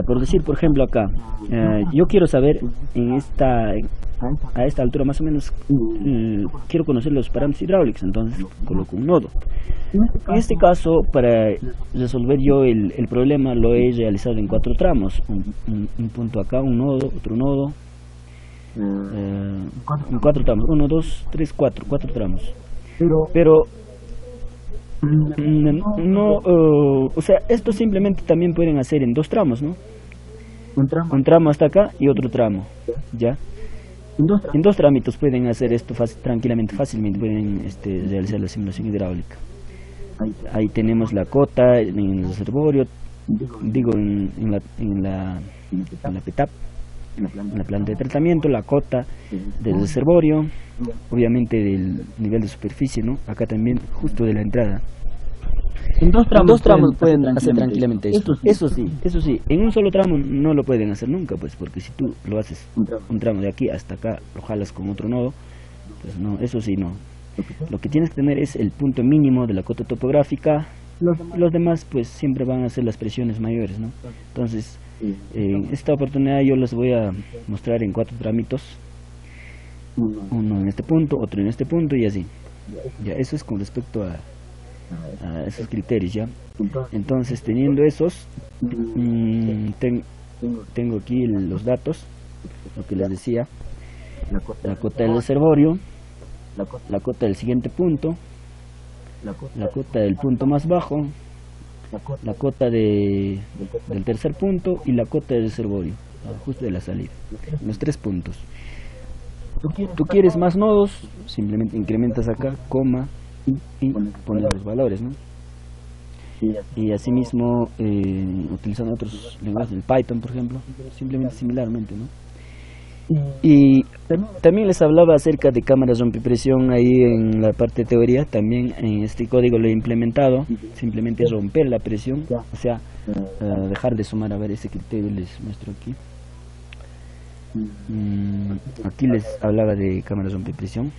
Por decir, por ejemplo, acá, yo quiero saber a esta altura más o menos, quiero conocer los parámetros hidráulicos, entonces coloco un nodo. En este caso, para resolver yo el problema, lo he realizado en 4 tramos, un punto acá, un nodo, otro nodo, en 4 tramos, 1, 2, 3, 4 tramos. Pero no, o sea, esto simplemente también pueden hacer en 2 tramos, ¿no? Un tramo hasta acá y otro tramo, ¿ya? En 2 trámites pueden hacer esto tranquilamente, fácilmente pueden realizar la simulación hidráulica. Ahí tenemos la cota en el reservorio, digo en la PETAP, en la planta de tratamiento, la cota del reservorio, obviamente del nivel de superficie, ¿no? Acá también justo de la entrada. En dos tramos pueden hacer tranquilamente esto. Eso sí, en un solo tramo no lo pueden hacer nunca, pues, porque si tú lo haces un tramo de aquí hasta acá, lo jalas con otro nodo, pues no, eso sí no. Lo que tienes que tener es el punto mínimo de la cota topográfica Los demás pues siempre van a ser las presiones mayores, ¿no? Entonces, en esta oportunidad yo les voy a mostrar en 4 tramitos, uno en este punto, otro en este punto y así. Ya, eso es con respecto a esos criterios, ¿ya? Entonces, teniendo esos, tengo aquí los datos, lo que les decía, la cota del reservorio, la cota del siguiente punto, la cota del punto más bajo, la cota del tercer punto y la cota del reservorio, justo de la salida, los 3 puntos. Tú quieres más nodos, simplemente incrementas acá, coma, y pones los valores, ¿no? Y asimismo, utilizando otros lenguajes, el Python, por ejemplo, simplemente similarmente, ¿no? Y también les hablaba acerca de cámaras rompepresión ahí en la parte de teoría. También en este código lo he implementado. Simplemente romper la presión, o sea, dejar de sumar. A ver, ese criterio les muestro aquí. Aquí les hablaba de cámaras rompepresión.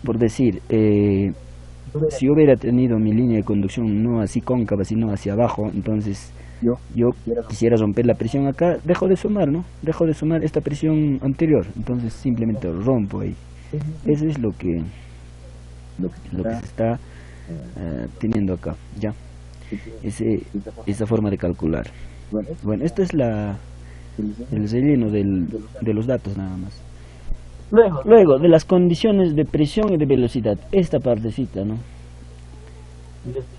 Por decir, si hubiera tenido mi línea de conducción no así cóncava, sino hacia abajo, entonces yo quisiera romper la presión acá, dejo de sumar, ¿no? Dejo de sumar esta presión anterior, entonces simplemente rompo ahí. Eso es lo que se está teniendo acá, ¿ya? Esa forma de calcular. Bueno, esto es el relleno de los datos nada más. Luego, de las condiciones de presión y de velocidad, esta partecita, ¿no?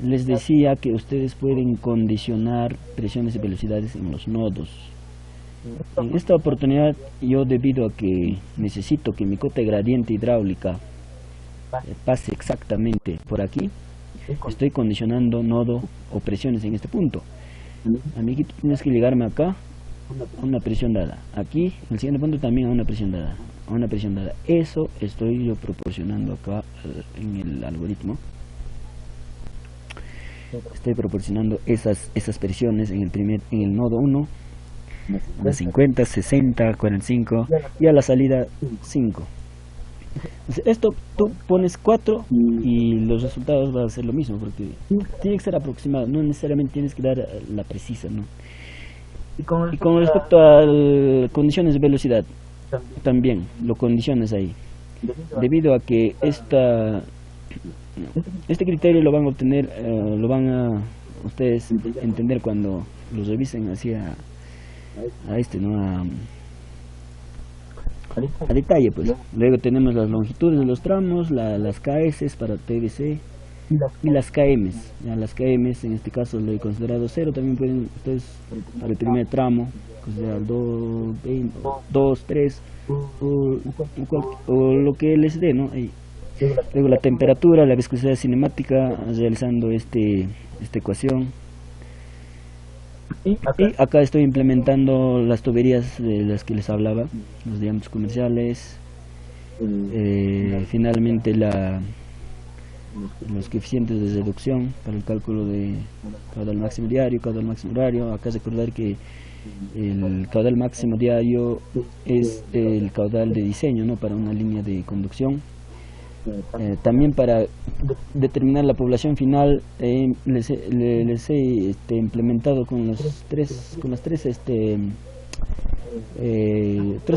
Les decía que ustedes pueden condicionar presiones y velocidades en los nodos. En esta oportunidad, yo debido a que necesito que mi cota de gradiente hidráulica pase exactamente por aquí, estoy condicionando nodo o presiones en este punto. Amiguito, tienes que llegarme acá a una presión dada. Aquí, en el siguiente punto también a una presión dada. Eso estoy yo proporcionando acá en el algoritmo. Estoy proporcionando esas presiones en el nodo 1, a las 50, 60, 45 y a la salida 5. Entonces, esto tú pones 4 y los resultados van a ser lo mismo, porque tiene que ser aproximado, no necesariamente tienes que dar la precisa, ¿no? Y con respecto a condiciones de velocidad, también lo condiciones ahí. Debido a que este criterio lo van a obtener, lo van a ustedes entender cuando los revisen hacia ¿no? A detalle, pues. Luego tenemos las longitudes de los tramos, las KS para TVC y las KMs. Ya, las KMs en este caso lo he considerado 0, también pueden ustedes para el primer tramo considerar 2, 3 o lo que les dé, ¿no? Ahí. Luego la temperatura, la viscosidad cinemática, realizando esta ecuación. Y acá estoy implementando las tuberías de las que les hablaba, los diámetros comerciales, finalmente los coeficientes de reducción para el cálculo de caudal máximo diario, caudal máximo horario. Acá recordar que el caudal máximo diario es el caudal de diseño, ¿no? Para una línea de conducción. También para determinar la población final les he implementado con los tres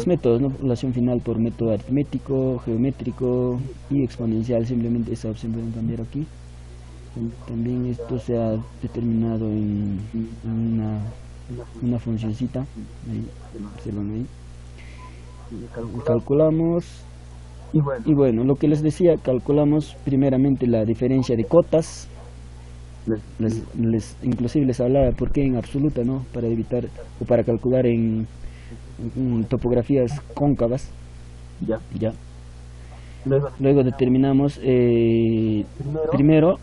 métodos, ¿no? Población final por método aritmético, geométrico y exponencial. Simplemente esa opción pueden cambiar aquí. También esto se ha determinado en una funcioncita ahí, observan ahí. Calculamos. Y bueno, lo que les decía, calculamos primeramente la diferencia de cotas. Inclusive les hablaba por qué en absoluta, ¿no? Para evitar o para calcular en topografías cóncavas. Ya. Luego determinamos, primero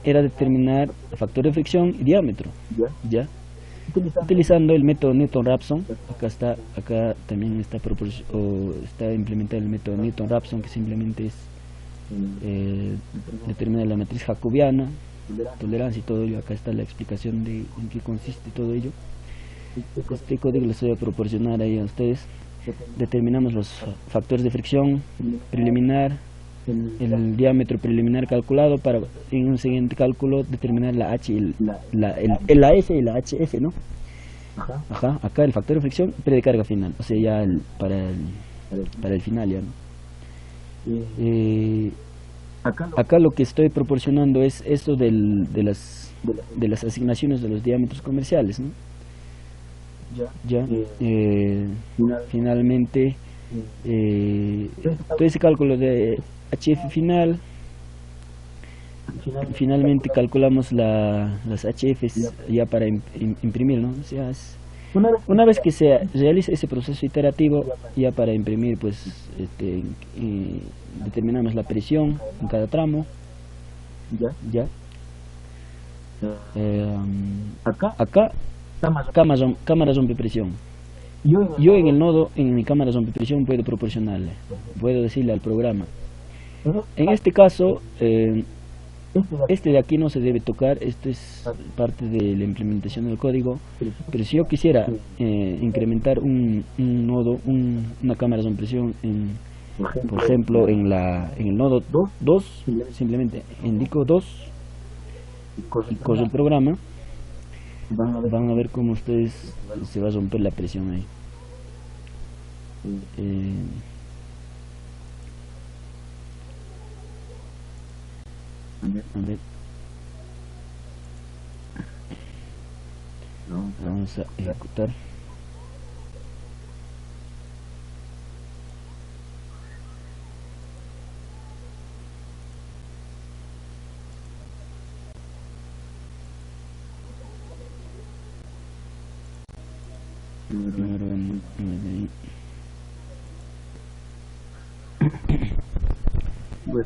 era determinar factor de fricción y diámetro. Ya. Utilizando el método Newton-Raphson. Acá también está implementado el método Newton-Raphson, que simplemente es determinar la matriz jacobiana, tolerancia y todo ello. Acá está la explicación de en qué consiste todo ello. Este código les voy a proporcionar ahí a ustedes. Determinamos los factores de fricción preliminar, el diámetro preliminar calculado para en un siguiente cálculo determinar la H, la S y la HF, ¿no? Ajá, acá el factor de fricción, precarga final, o sea, ya para el final ya, ¿no? Acá lo que estoy proporcionando es esto de las asignaciones de los diámetros comerciales, ¿no? Ya, finalmente, todo ese cálculo de HF final, finalmente calculamos las HFs ya para imprimir, ¿no? O sea, una vez que se realiza ese proceso iterativo, ya para imprimir, pues, determinamos la presión en cada tramo, ya. Acá, cámara rompepresión. Yo en el nodo, en mi cámara rompepresión puedo proporcionarle, puedo decirle al programa. En este caso, este de aquí no se debe tocar, esto es parte de la implementación del código, pero si yo quisiera incrementar un nodo, una cámara de presión, por ejemplo, en el nodo 2, simplemente indico 2 y corro el programa, van a ver cómo ustedes se va a romper la presión ahí. A ver. Vamos a ejecutar.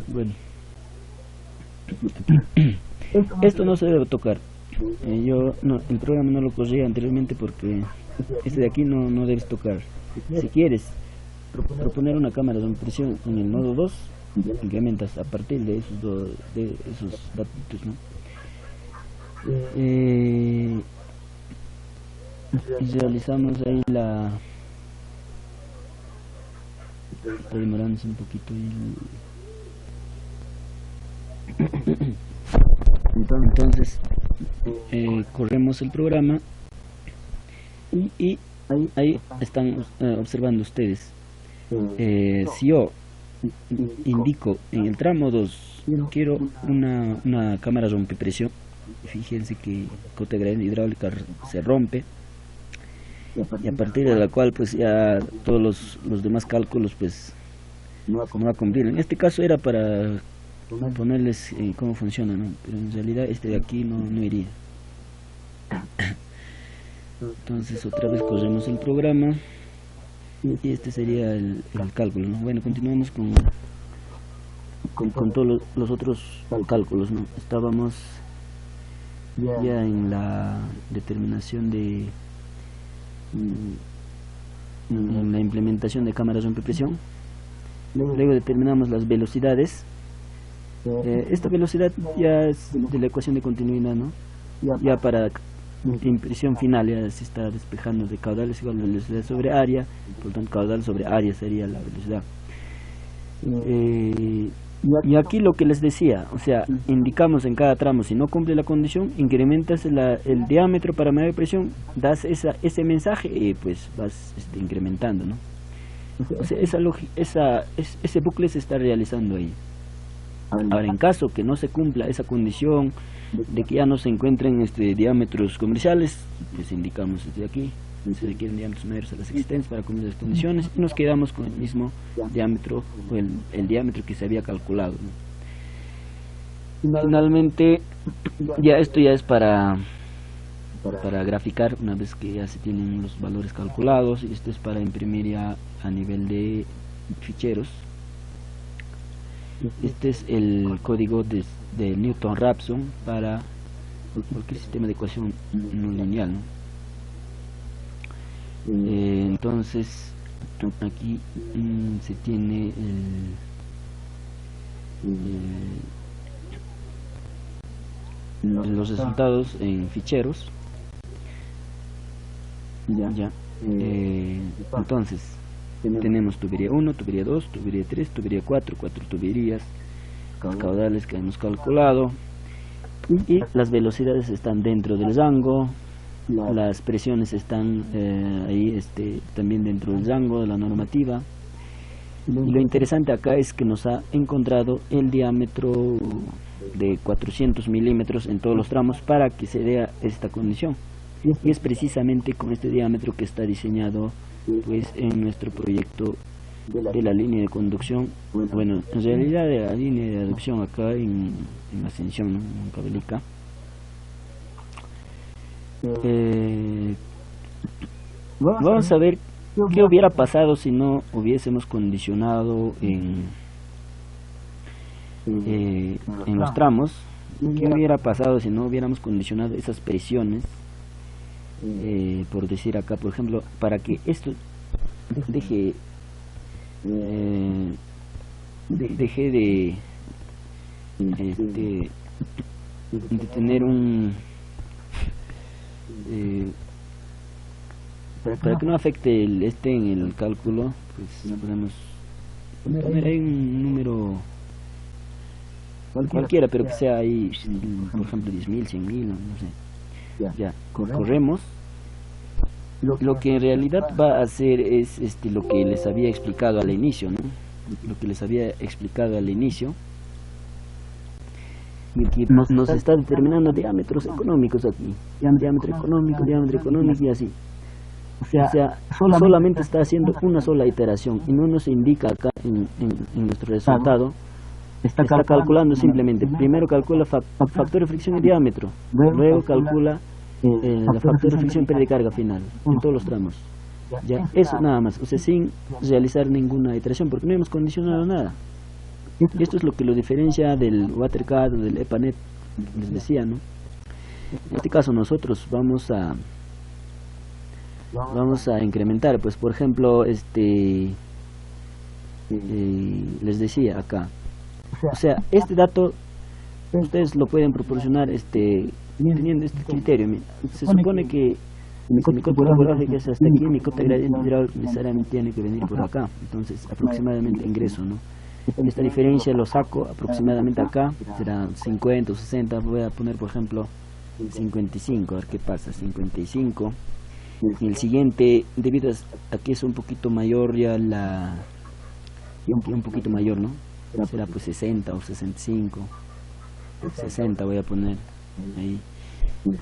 Bueno. Esto no se debe tocar. El programa no lo corría anteriormente porque este de aquí no debes tocar. Si quieres proponer una cámara de presión en el nodo 2, incrementas a partir de esos datos, ¿no? Realizamos ahí está demorándose un poquito entonces corremos el programa y ahí están observando ustedes. Si yo indico en el tramo 2 quiero una cámara rompepresión, fíjense que cota gradiente hidráulica se rompe, y a partir de la cual pues ya todos los demás cálculos pues no va a cumplir. En este caso era para ponerles cómo funciona, ¿no? Pero en realidad este de aquí no iría. Entonces otra vez corremos el programa y este sería el cálculo, ¿no? Bueno, continuamos con todos los otros cálculos, ¿no? Estábamos ya en la determinación en la implementación de cámaras de rompepresión. Luego determinamos las velocidades. Esta velocidad ya es de la ecuación de continuidad, ¿no? Ya para impresión final ya se está despejando de caudal es igual a velocidad sobre área, por lo tanto caudal sobre área sería la velocidad. Y aquí lo que les decía, o sea, indicamos en cada tramo, si no cumple la condición, incrementas el diámetro para mayor presión, das ese mensaje y pues vas incrementando, ¿no? O sea, ese bucle se está realizando ahí. Ahora, en caso que no se cumpla esa condición de que ya no se encuentren diámetros comerciales, pues indicamos desde aquí, se requieren diámetros mayores a las existentes para cumplir las condiciones y nos quedamos con el mismo diámetro o el diámetro que se había calculado, ¿no? Finalmente, ya esto ya es para graficar una vez que ya se tienen los valores calculados, y esto es para imprimir ya a nivel de ficheros. Este es el código de Newton-Raphson para cualquier sistema de ecuación no lineal, ¿no? Entonces aquí se tiene los resultados en ficheros. Entonces Tenemos tubería 1, tubería 2, tubería 3, tubería 4, 4 tuberías, los caudales que hemos calculado, y las velocidades están dentro del rango, las presiones están ahí también dentro del rango de la normativa. Y lo interesante acá es que nos ha encontrado el diámetro de 400 milímetros en todos los tramos para que se dé esta condición. Y es precisamente con este diámetro que está diseñado pues en nuestro proyecto de la línea de conducción. Bueno, en realidad de la línea de adducción acá en Ascensión, ¿no? En Cabelica. Vamos a ver qué hubiera pasado si no hubiésemos condicionado en los tramos. ¿Qué hubiera pasado si no hubiéramos condicionado esas presiones? Por decir acá, por ejemplo, para que esto deje de tener un para que no afecte en el cálculo, pues podemos poner ahí un número cualquiera, pero que sea ahí, por ejemplo, 10.000, 100.000, no sé. Ya, corremos. Lo que en realidad va a hacer es lo que les había explicado al inicio, ¿no? Lo que les había explicado al inicio, que nos está determinando diámetros económicos aquí, diámetro económico y así. O sea, solamente está haciendo una sola iteración y no nos indica acá en nuestro resultado. Está calculando simplemente, primero calcula factor de fricción y diámetro, luego calcula la factor de fricción y pérdida de carga final en todos los tramos. Ya, eso nada más, o sea, sin realizar ninguna iteración, porque no hemos condicionado nada. Esto es lo que lo diferencia del WaterCAD o del EPANET, les decía, ¿no? En este caso nosotros vamos a incrementar, pues por ejemplo, les decía acá. O sea, este dato ustedes lo pueden proporcionar teniendo este criterio. Se supone que mi cota topográfica es hasta aquí, mi cota gradiente hidráulica necesariamente tiene que venir por acá. Entonces, aproximadamente ingreso, ¿no? Esta diferencia lo saco aproximadamente acá, será 50 o 60, voy a poner por ejemplo 55, a ver qué pasa, 55. Y el siguiente, debido a que es un poquito mayor ya un poquito mayor, ¿no? Será pues 60 o 65, 60 voy a poner ahí.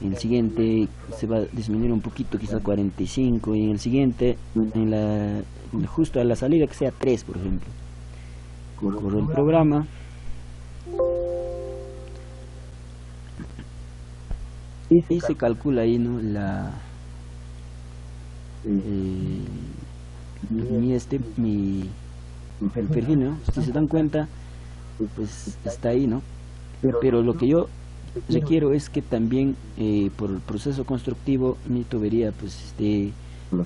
En el siguiente se va a disminuir un poquito, quizás 45, y en el siguiente, justo a la salida, que sea 3, por ejemplo. Corro el programa. Y se calcula ahí, ¿no? El perfil, ¿no? Si se dan cuenta, pues está ahí, ¿no? Pero lo que yo requiero es que también por el proceso constructivo mi tubería pues esté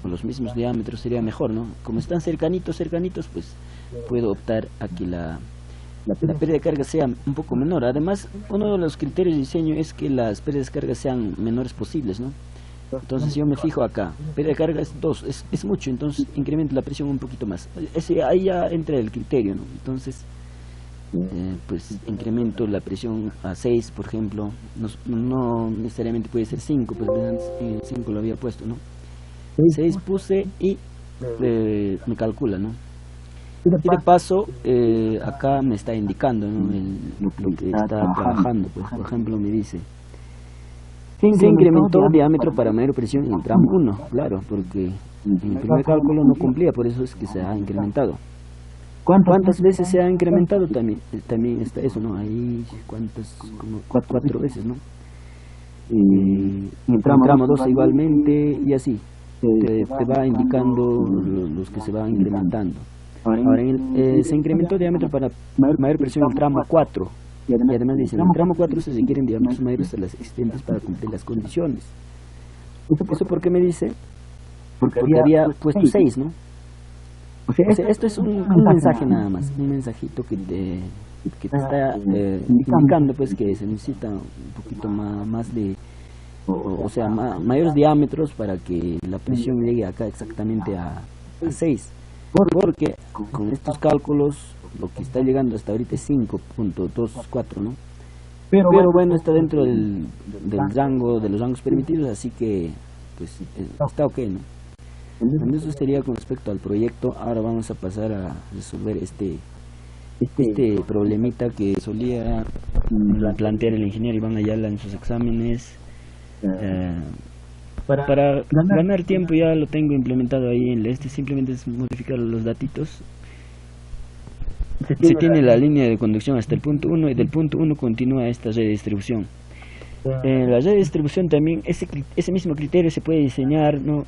con los mismos diámetros, sería mejor, ¿no? Como están cercanitos, pues puedo optar a que la pérdida de carga sea un poco menor. Además, uno de los criterios de diseño es que las pérdidas de carga sean menores posibles, ¿no? Entonces yo me fijo acá, pérdida de carga es 2, es mucho, entonces incremento la presión un poquito más. Ahí ya entra el criterio, ¿no? Entonces, pues incremento la presión a 6, por ejemplo, no necesariamente puede ser 5, pues 5 lo había puesto, ¿no? 6 puse y me calcula, ¿no? Y de paso, acá me está indicando, ¿no? lo que está trabajando, pues por ejemplo me dice, se incrementó el diámetro para mayor presión en el tramo 1, claro, porque en el primer cálculo no cumplía, por eso es que se ha incrementado. ¿Cuántas veces se ha incrementado? También está eso, ¿no? Ahí, ¿cuántas? Como 4 veces, ¿no? Y en el tramo 2 igualmente, y así, te va indicando los que se van incrementando. Ahora, se incrementó el diámetro para mayor presión en el tramo 4. Y además dice, en el tramo 4 se requieren diámetros mayores a las existentes para cumplir las condiciones. ¿Eso por qué me dice? Porque había puesto 6, ¿no? O sea, esto es un mensaje nada más, un mensajito que te está indicando pues que se necesita un poquito más de, o sea, mayores diámetros para que la presión llegue acá exactamente a 6. porque con estos cálculos lo que está llegando hasta ahorita es 5.24, ¿no? Pero bueno, está dentro del rango, de los rangos permitidos, así que pues está ok, ¿no? Entonces eso sería con respecto al proyecto. Ahora vamos a pasar a resolver este problemita que solía plantear el ingeniero Iván Ayala en sus exámenes. Para ganar tiempo ya lo tengo implementado ahí en simplemente es modificar los datitos. Se tiene la línea de conducción hasta el punto 1 y del punto 1 continúa esta red de distribución. La red de distribución también, ese mismo criterio se puede diseñar, ¿no?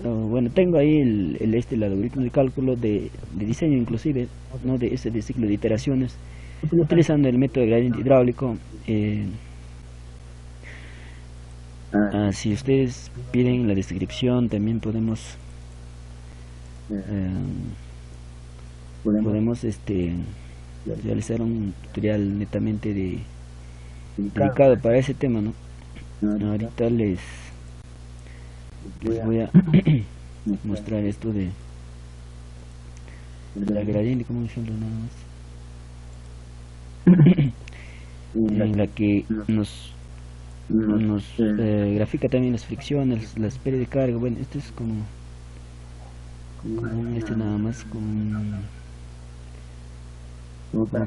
Bueno, tengo ahí el algoritmo de cálculo de diseño inclusive, ¿no? De ciclo de iteraciones, utilizando el método de gradiente hidráulico. Si ustedes piden la descripción, también podemos realizar un tutorial netamente dedicado para ese tema, ¿no? Ahorita les voy a mostrar esto de la gradiente como ejemplo nada más, en la que nos grafica también las fricciones, las pérdidas de carga. Bueno, esto es como nada más como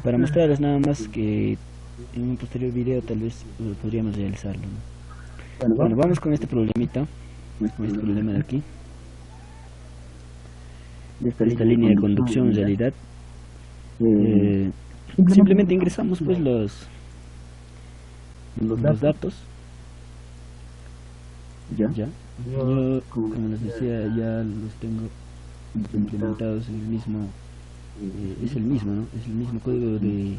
para mostrarles nada más, que en un posterior video tal vez podríamos realizarlo, ¿no? Bueno, vamos con este problemita, con este problema de aquí, esta línea de conducción en realidad. Simplemente ingresamos pues los datos. Yo, como les decía, ya los tengo implementados en el mismo, es el mismo, ¿no? Es el mismo código de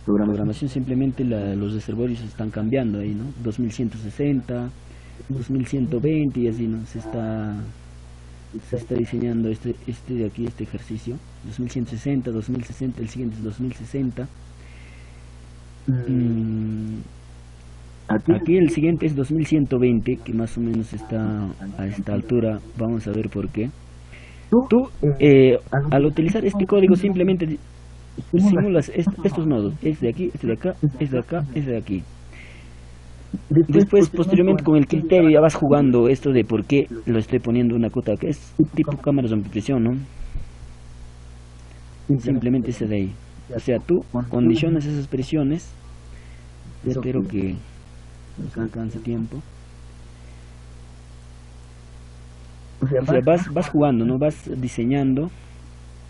programación, simplemente los reservorios están cambiando ahí, ¿no? 2160, 2120 y así, ¿no? Se está diseñando este de aquí, este ejercicio, 2160, 2060, el siguiente es 2060. Aquí el siguiente es 2120, que más o menos está a esta altura. Vamos a ver por qué. Tú, al utilizar este código, simplemente simulas estos nodos. Es de aquí, es de acá, es de acá, es de aquí. Después, posteriormente, con el criterio ya vas jugando esto de por qué lo estoy poniendo una cota que es tipo cámaras de amplificación, ¿no? Simplemente ese de ahí. O sea, tú condicionas esas presiones. Espero que nos alcance tiempo. O sea, vas jugando, ¿no? Vas diseñando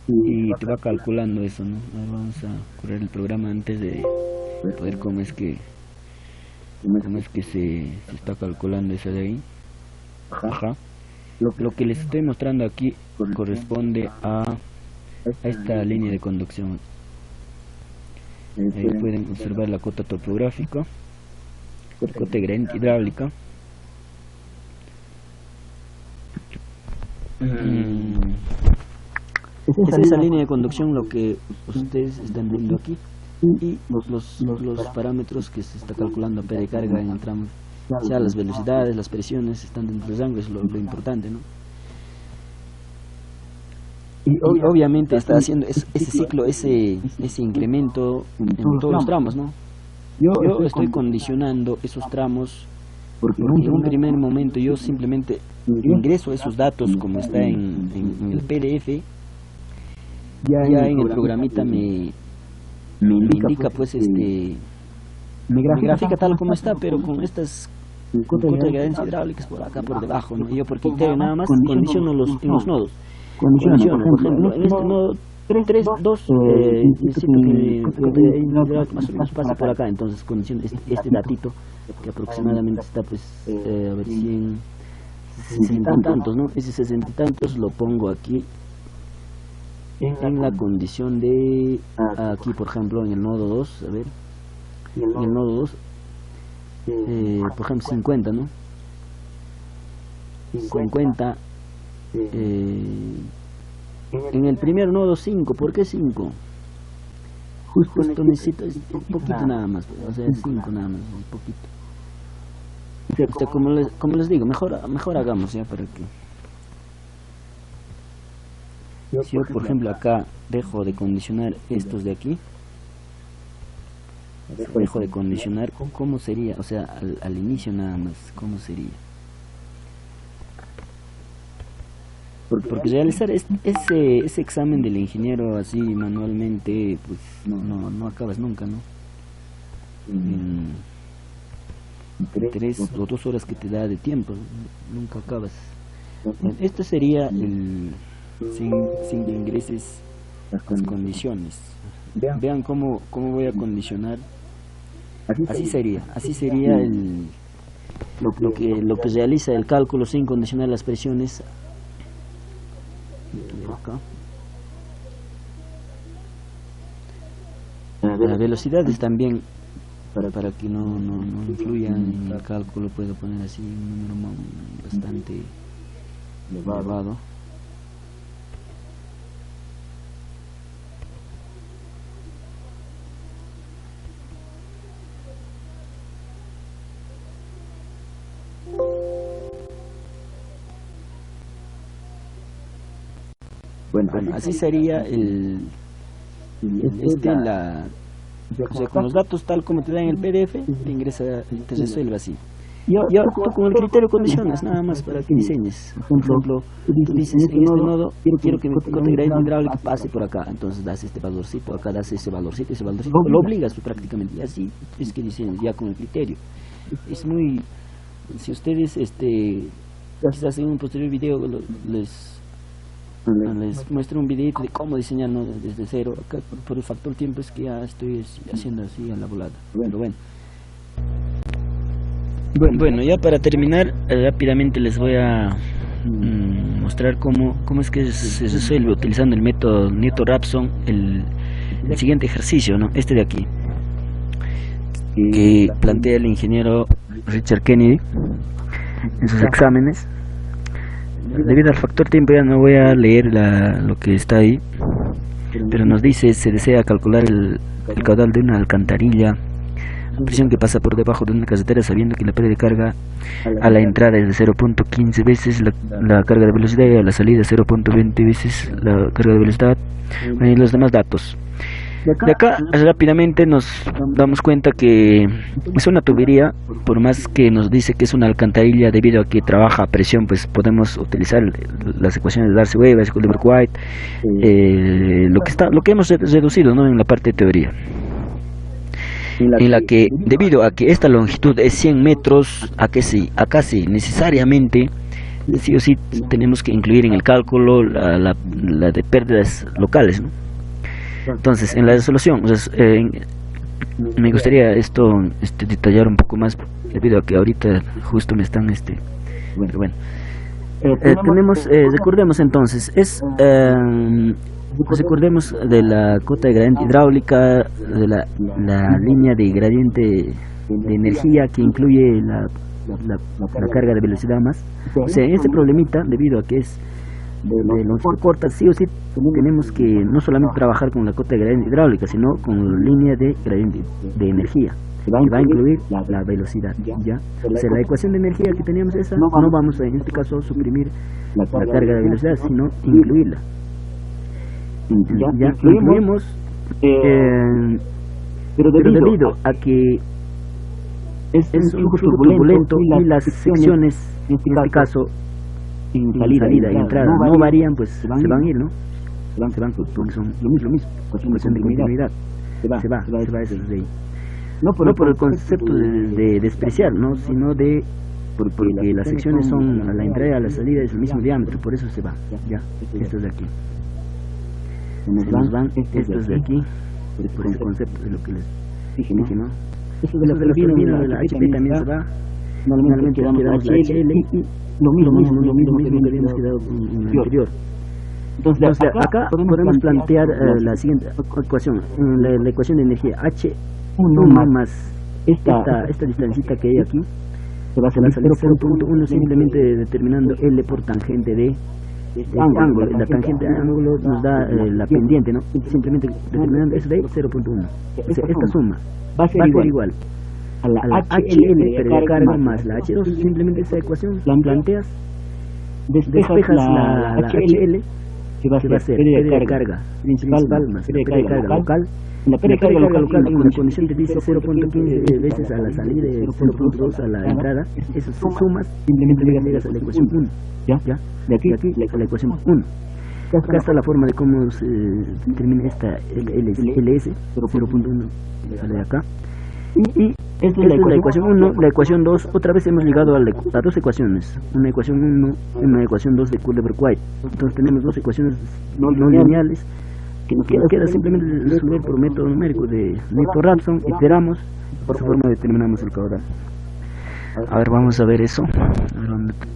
y te va calculando eso, ¿no? Ahora vamos a correr el programa antes de ver cómo es que se está calculando eso de ahí. Ajá. Lo que les estoy mostrando aquí corresponde a esta línea de conducción. Ahí pueden observar la cota topográfica, la cota de gradiente hidráulica. Es esa línea de conducción lo que ustedes están viendo aquí, y los parámetros que se está calculando a P de carga en el tramo, o sea, las velocidades, las presiones están dentro del rango, es lo importante, ¿no? Y obviamente está haciendo ese ciclo, ese incremento en todos los tramos, ¿no? Yo estoy condicionando esos tramos porque en un primer momento yo simplemente ingreso esos datos como está en el PDF. Ya en el programita me indica pues me grafica tal como está, pero con estas cotas de gradientes hidráulicas por acá por debajo, ¿no? Yo por criterio nada más condiciono en los nodos. Condiciono, por ejemplo, en este nodo 3, 2, necesito que más o menos pase por acá, entonces condiciono este datito que aproximadamente está pues a ver, 60 y tantos, ¿no? Ese 60 y tantos lo pongo aquí en la condición de aquí, por ejemplo, en el nodo 2, a ver, en el nodo 2, por ejemplo 50, ¿no? 50, en el primer nodo 5, ¿por qué 5? Justo necesito un poquito nada más, o sea, 5 nada más, un poquito. O sea, como les digo, mejor hagamos ya para que Si yo, por ejemplo, acá dejo de condicionar estos de aquí, dejo de condicionar, ¿cómo sería? O sea, al inicio nada más, ¿cómo sería? Porque realizar ese examen del ingeniero así manualmente, pues no acabas nunca, ¿no? En 3 o 2 horas que te da de tiempo, nunca acabas. Esto sería el sin que ingreses las condiciones. Vean cómo voy a condicionar. Así sería lo que realiza el cálculo sin condicionar las presiones. Acá. Las velocidades también, para que no influyan en el cálculo, puedo poner así un número bastante elevado. Bueno, así sería o sea, con los datos tal como te dan en el PDF, te resuelve así. Yo tú con el criterio condicionas nada más para que diseñes. Por ejemplo, tú dices en este nodo quiero que mi cota de gradiente hidráulico pase por acá, entonces das este valorcito, acá das ese valorcito, lo obligas tú prácticamente, y así es que diseñas ya con el criterio. Es muy, si ustedes quizás en un posterior video les muestro un videito de cómo diseñar, ¿no?, desde cero. Acá por el factor tiempo es que ya estoy haciendo así a la volada. Bueno, ya para terminar, rápidamente les voy a mostrar cómo es que se resuelve utilizando el método Newton-Raphson el siguiente ejercicio, ¿no? Este de aquí, que plantea el ingeniero Richard Kennedy en sus exámenes. Debido al factor tiempo ya no voy a leer lo que está ahí, pero nos dice: se desea calcular el caudal de una alcantarilla a presión que pasa por debajo de una carretera, sabiendo que la pérdida de carga a la entrada es de 0.15 veces la carga de velocidad y a la salida 0.20 veces la carga de velocidad, y los demás datos. De acá rápidamente nos damos cuenta que es una tubería. Por más que nos dice que es una alcantarilla, debido a que trabaja a presión, pues podemos utilizar las ecuaciones de Darcy-Weber, White, lo que hemos reducido, ¿no?, en la parte de teoría, en la que debido a que esta longitud es 100 metros, acá sí necesariamente sí o sí tenemos que incluir en el cálculo la de pérdidas locales, ¿no? Entonces, en la resolución, me gustaría detallar un poco más, debido a que ahorita justo me están tenemos, recordemos entonces, recordemos de la cota de gradiente hidráulica, de la línea de gradiente de energía que incluye la carga de velocidad más. O sea, en este problemita, debido a que es de longitud corta, sí o sí tenemos que no solamente trabajar con la cota de gradiente hidráulica, sino con la línea de gradiente de energía, que va a incluir la velocidad, ¿ya? O sea, la ecuación de energía que teníamos esa, no vamos a, en este caso, suprimir la carga de velocidad, sino incluirla. Ya incluimos, pero debido a que es un flujo turbulento y las secciones, en este caso, en salida y entrada no varían, pues se van a ir, ¿no? Se van porque son lo mismo, ecuación de continuidad. Se va eso de ahí. No por el concepto de despreciar, ¿no?, sino porque las secciones son a la entrada y a la salida es el mismo diámetro, por eso se va. Ya, estos de aquí. Se nos van estos de aquí, por ese concepto de lo que les dije, ¿no? Eso de la turbina de la HP también se va. Finalmente quedamos la HL y lo mismo que habíamos quedado en el anterior. Entonces acá podemos plantear la siguiente ecuación, la ecuación de energía H1 más esta distancita que hay aquí, se va a salir 0.1, simplemente determinando L por tangente de este ángulo. La tangente de ángulo nos da la pendiente, ¿no? Simplemente determinando eso de 0.1. O sea, esta suma va a ser igual a la HL de carga más la H2, simplemente esa ecuación la planteas, despejas la HL que va a ser pérdida de carga principal más pérdida de carga local. La pérdida de carga local en la condición te dice 0.15 veces a la salida y 0.2 a la entrada. Esas sumas simplemente llegas a la ecuación 1. ¿Ya? De aquí a la ecuación 1. Acá está la forma de cómo se determina esta LS 0.1 sale de acá. Y esta es la ecuación 1, la ecuación 2, otra vez hemos llegado a dos ecuaciones, una ecuación 1 y una ecuación 2 de Kullback-White. Entonces tenemos dos ecuaciones no lineales que nos queda simplemente resolver por método numérico de Newton-Raphson, iteramos, por esa forma determinamos el caudal. A ver, vamos a ver eso, a ver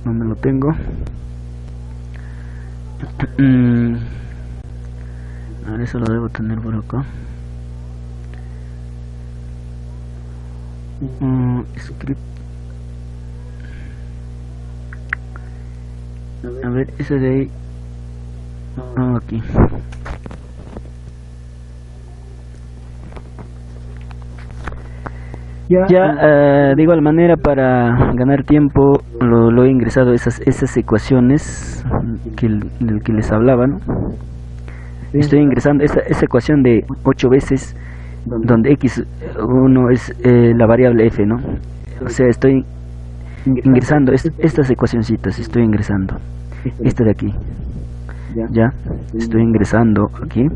dónde lo tengo. A ver, eso lo debo tener por acá. Script. A ver, ese de ahí. Aquí. De igual manera, para ganar tiempo, lo he ingresado esas ecuaciones del que les hablaba, ¿no? Estoy ingresando esa ecuación de 8 veces, donde x1 es la variable f, ¿no? O sea, estoy ingresando estas ecuacioncitas, estoy ingresando esta de aquí, ya, estoy ingresando aquí.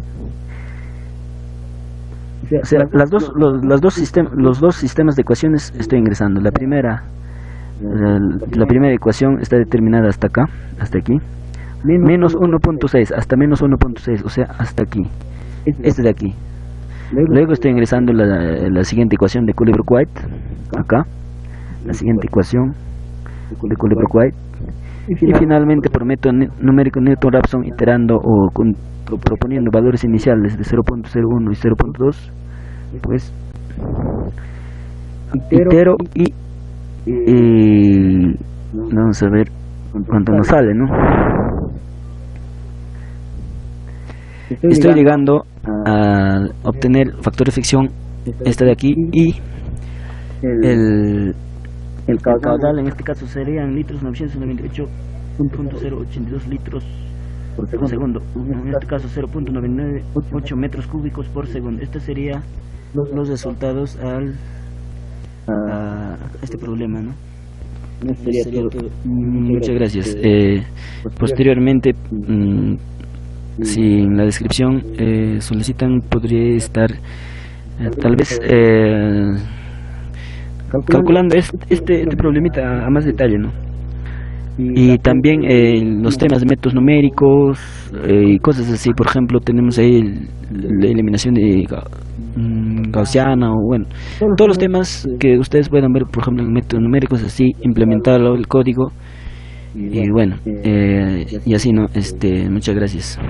O sea, los dos sistemas de ecuaciones estoy ingresando. La primera ecuación está determinada hasta acá, hasta aquí, menos 1.6, hasta menos 1.6, o sea, hasta aquí, este de aquí. Luego estoy ingresando la siguiente ecuación de Kullback-White, acá, la siguiente ecuación de Kullback-White, y finalmente por método numérico Newton-Raphson, iterando o proponiendo valores iniciales de 0.01 y 0.2, pues itero y vamos a ver cuánto nos sale, ¿no? Estoy llegando a obtener factor de fricción, esta de aquí, y el caudal en este caso serían litros 998.082 litros por segundo, en este caso 0.998 metros cúbicos por segundo. Estos serían los resultados a este problema, ¿no? Sería todo. Muchas gracias. Posteriormente, si en la descripción solicitan, podría estar tal vez calculando este problemita a más detalle, ¿no? Y también los temas de métodos numéricos y cosas así. Por ejemplo, tenemos ahí la eliminación de gaussiana, o bueno, todos los temas que ustedes puedan ver, por ejemplo, en métodos numéricos, así, implementarlo, el código, y bueno, y así, ¿no? Muchas gracias.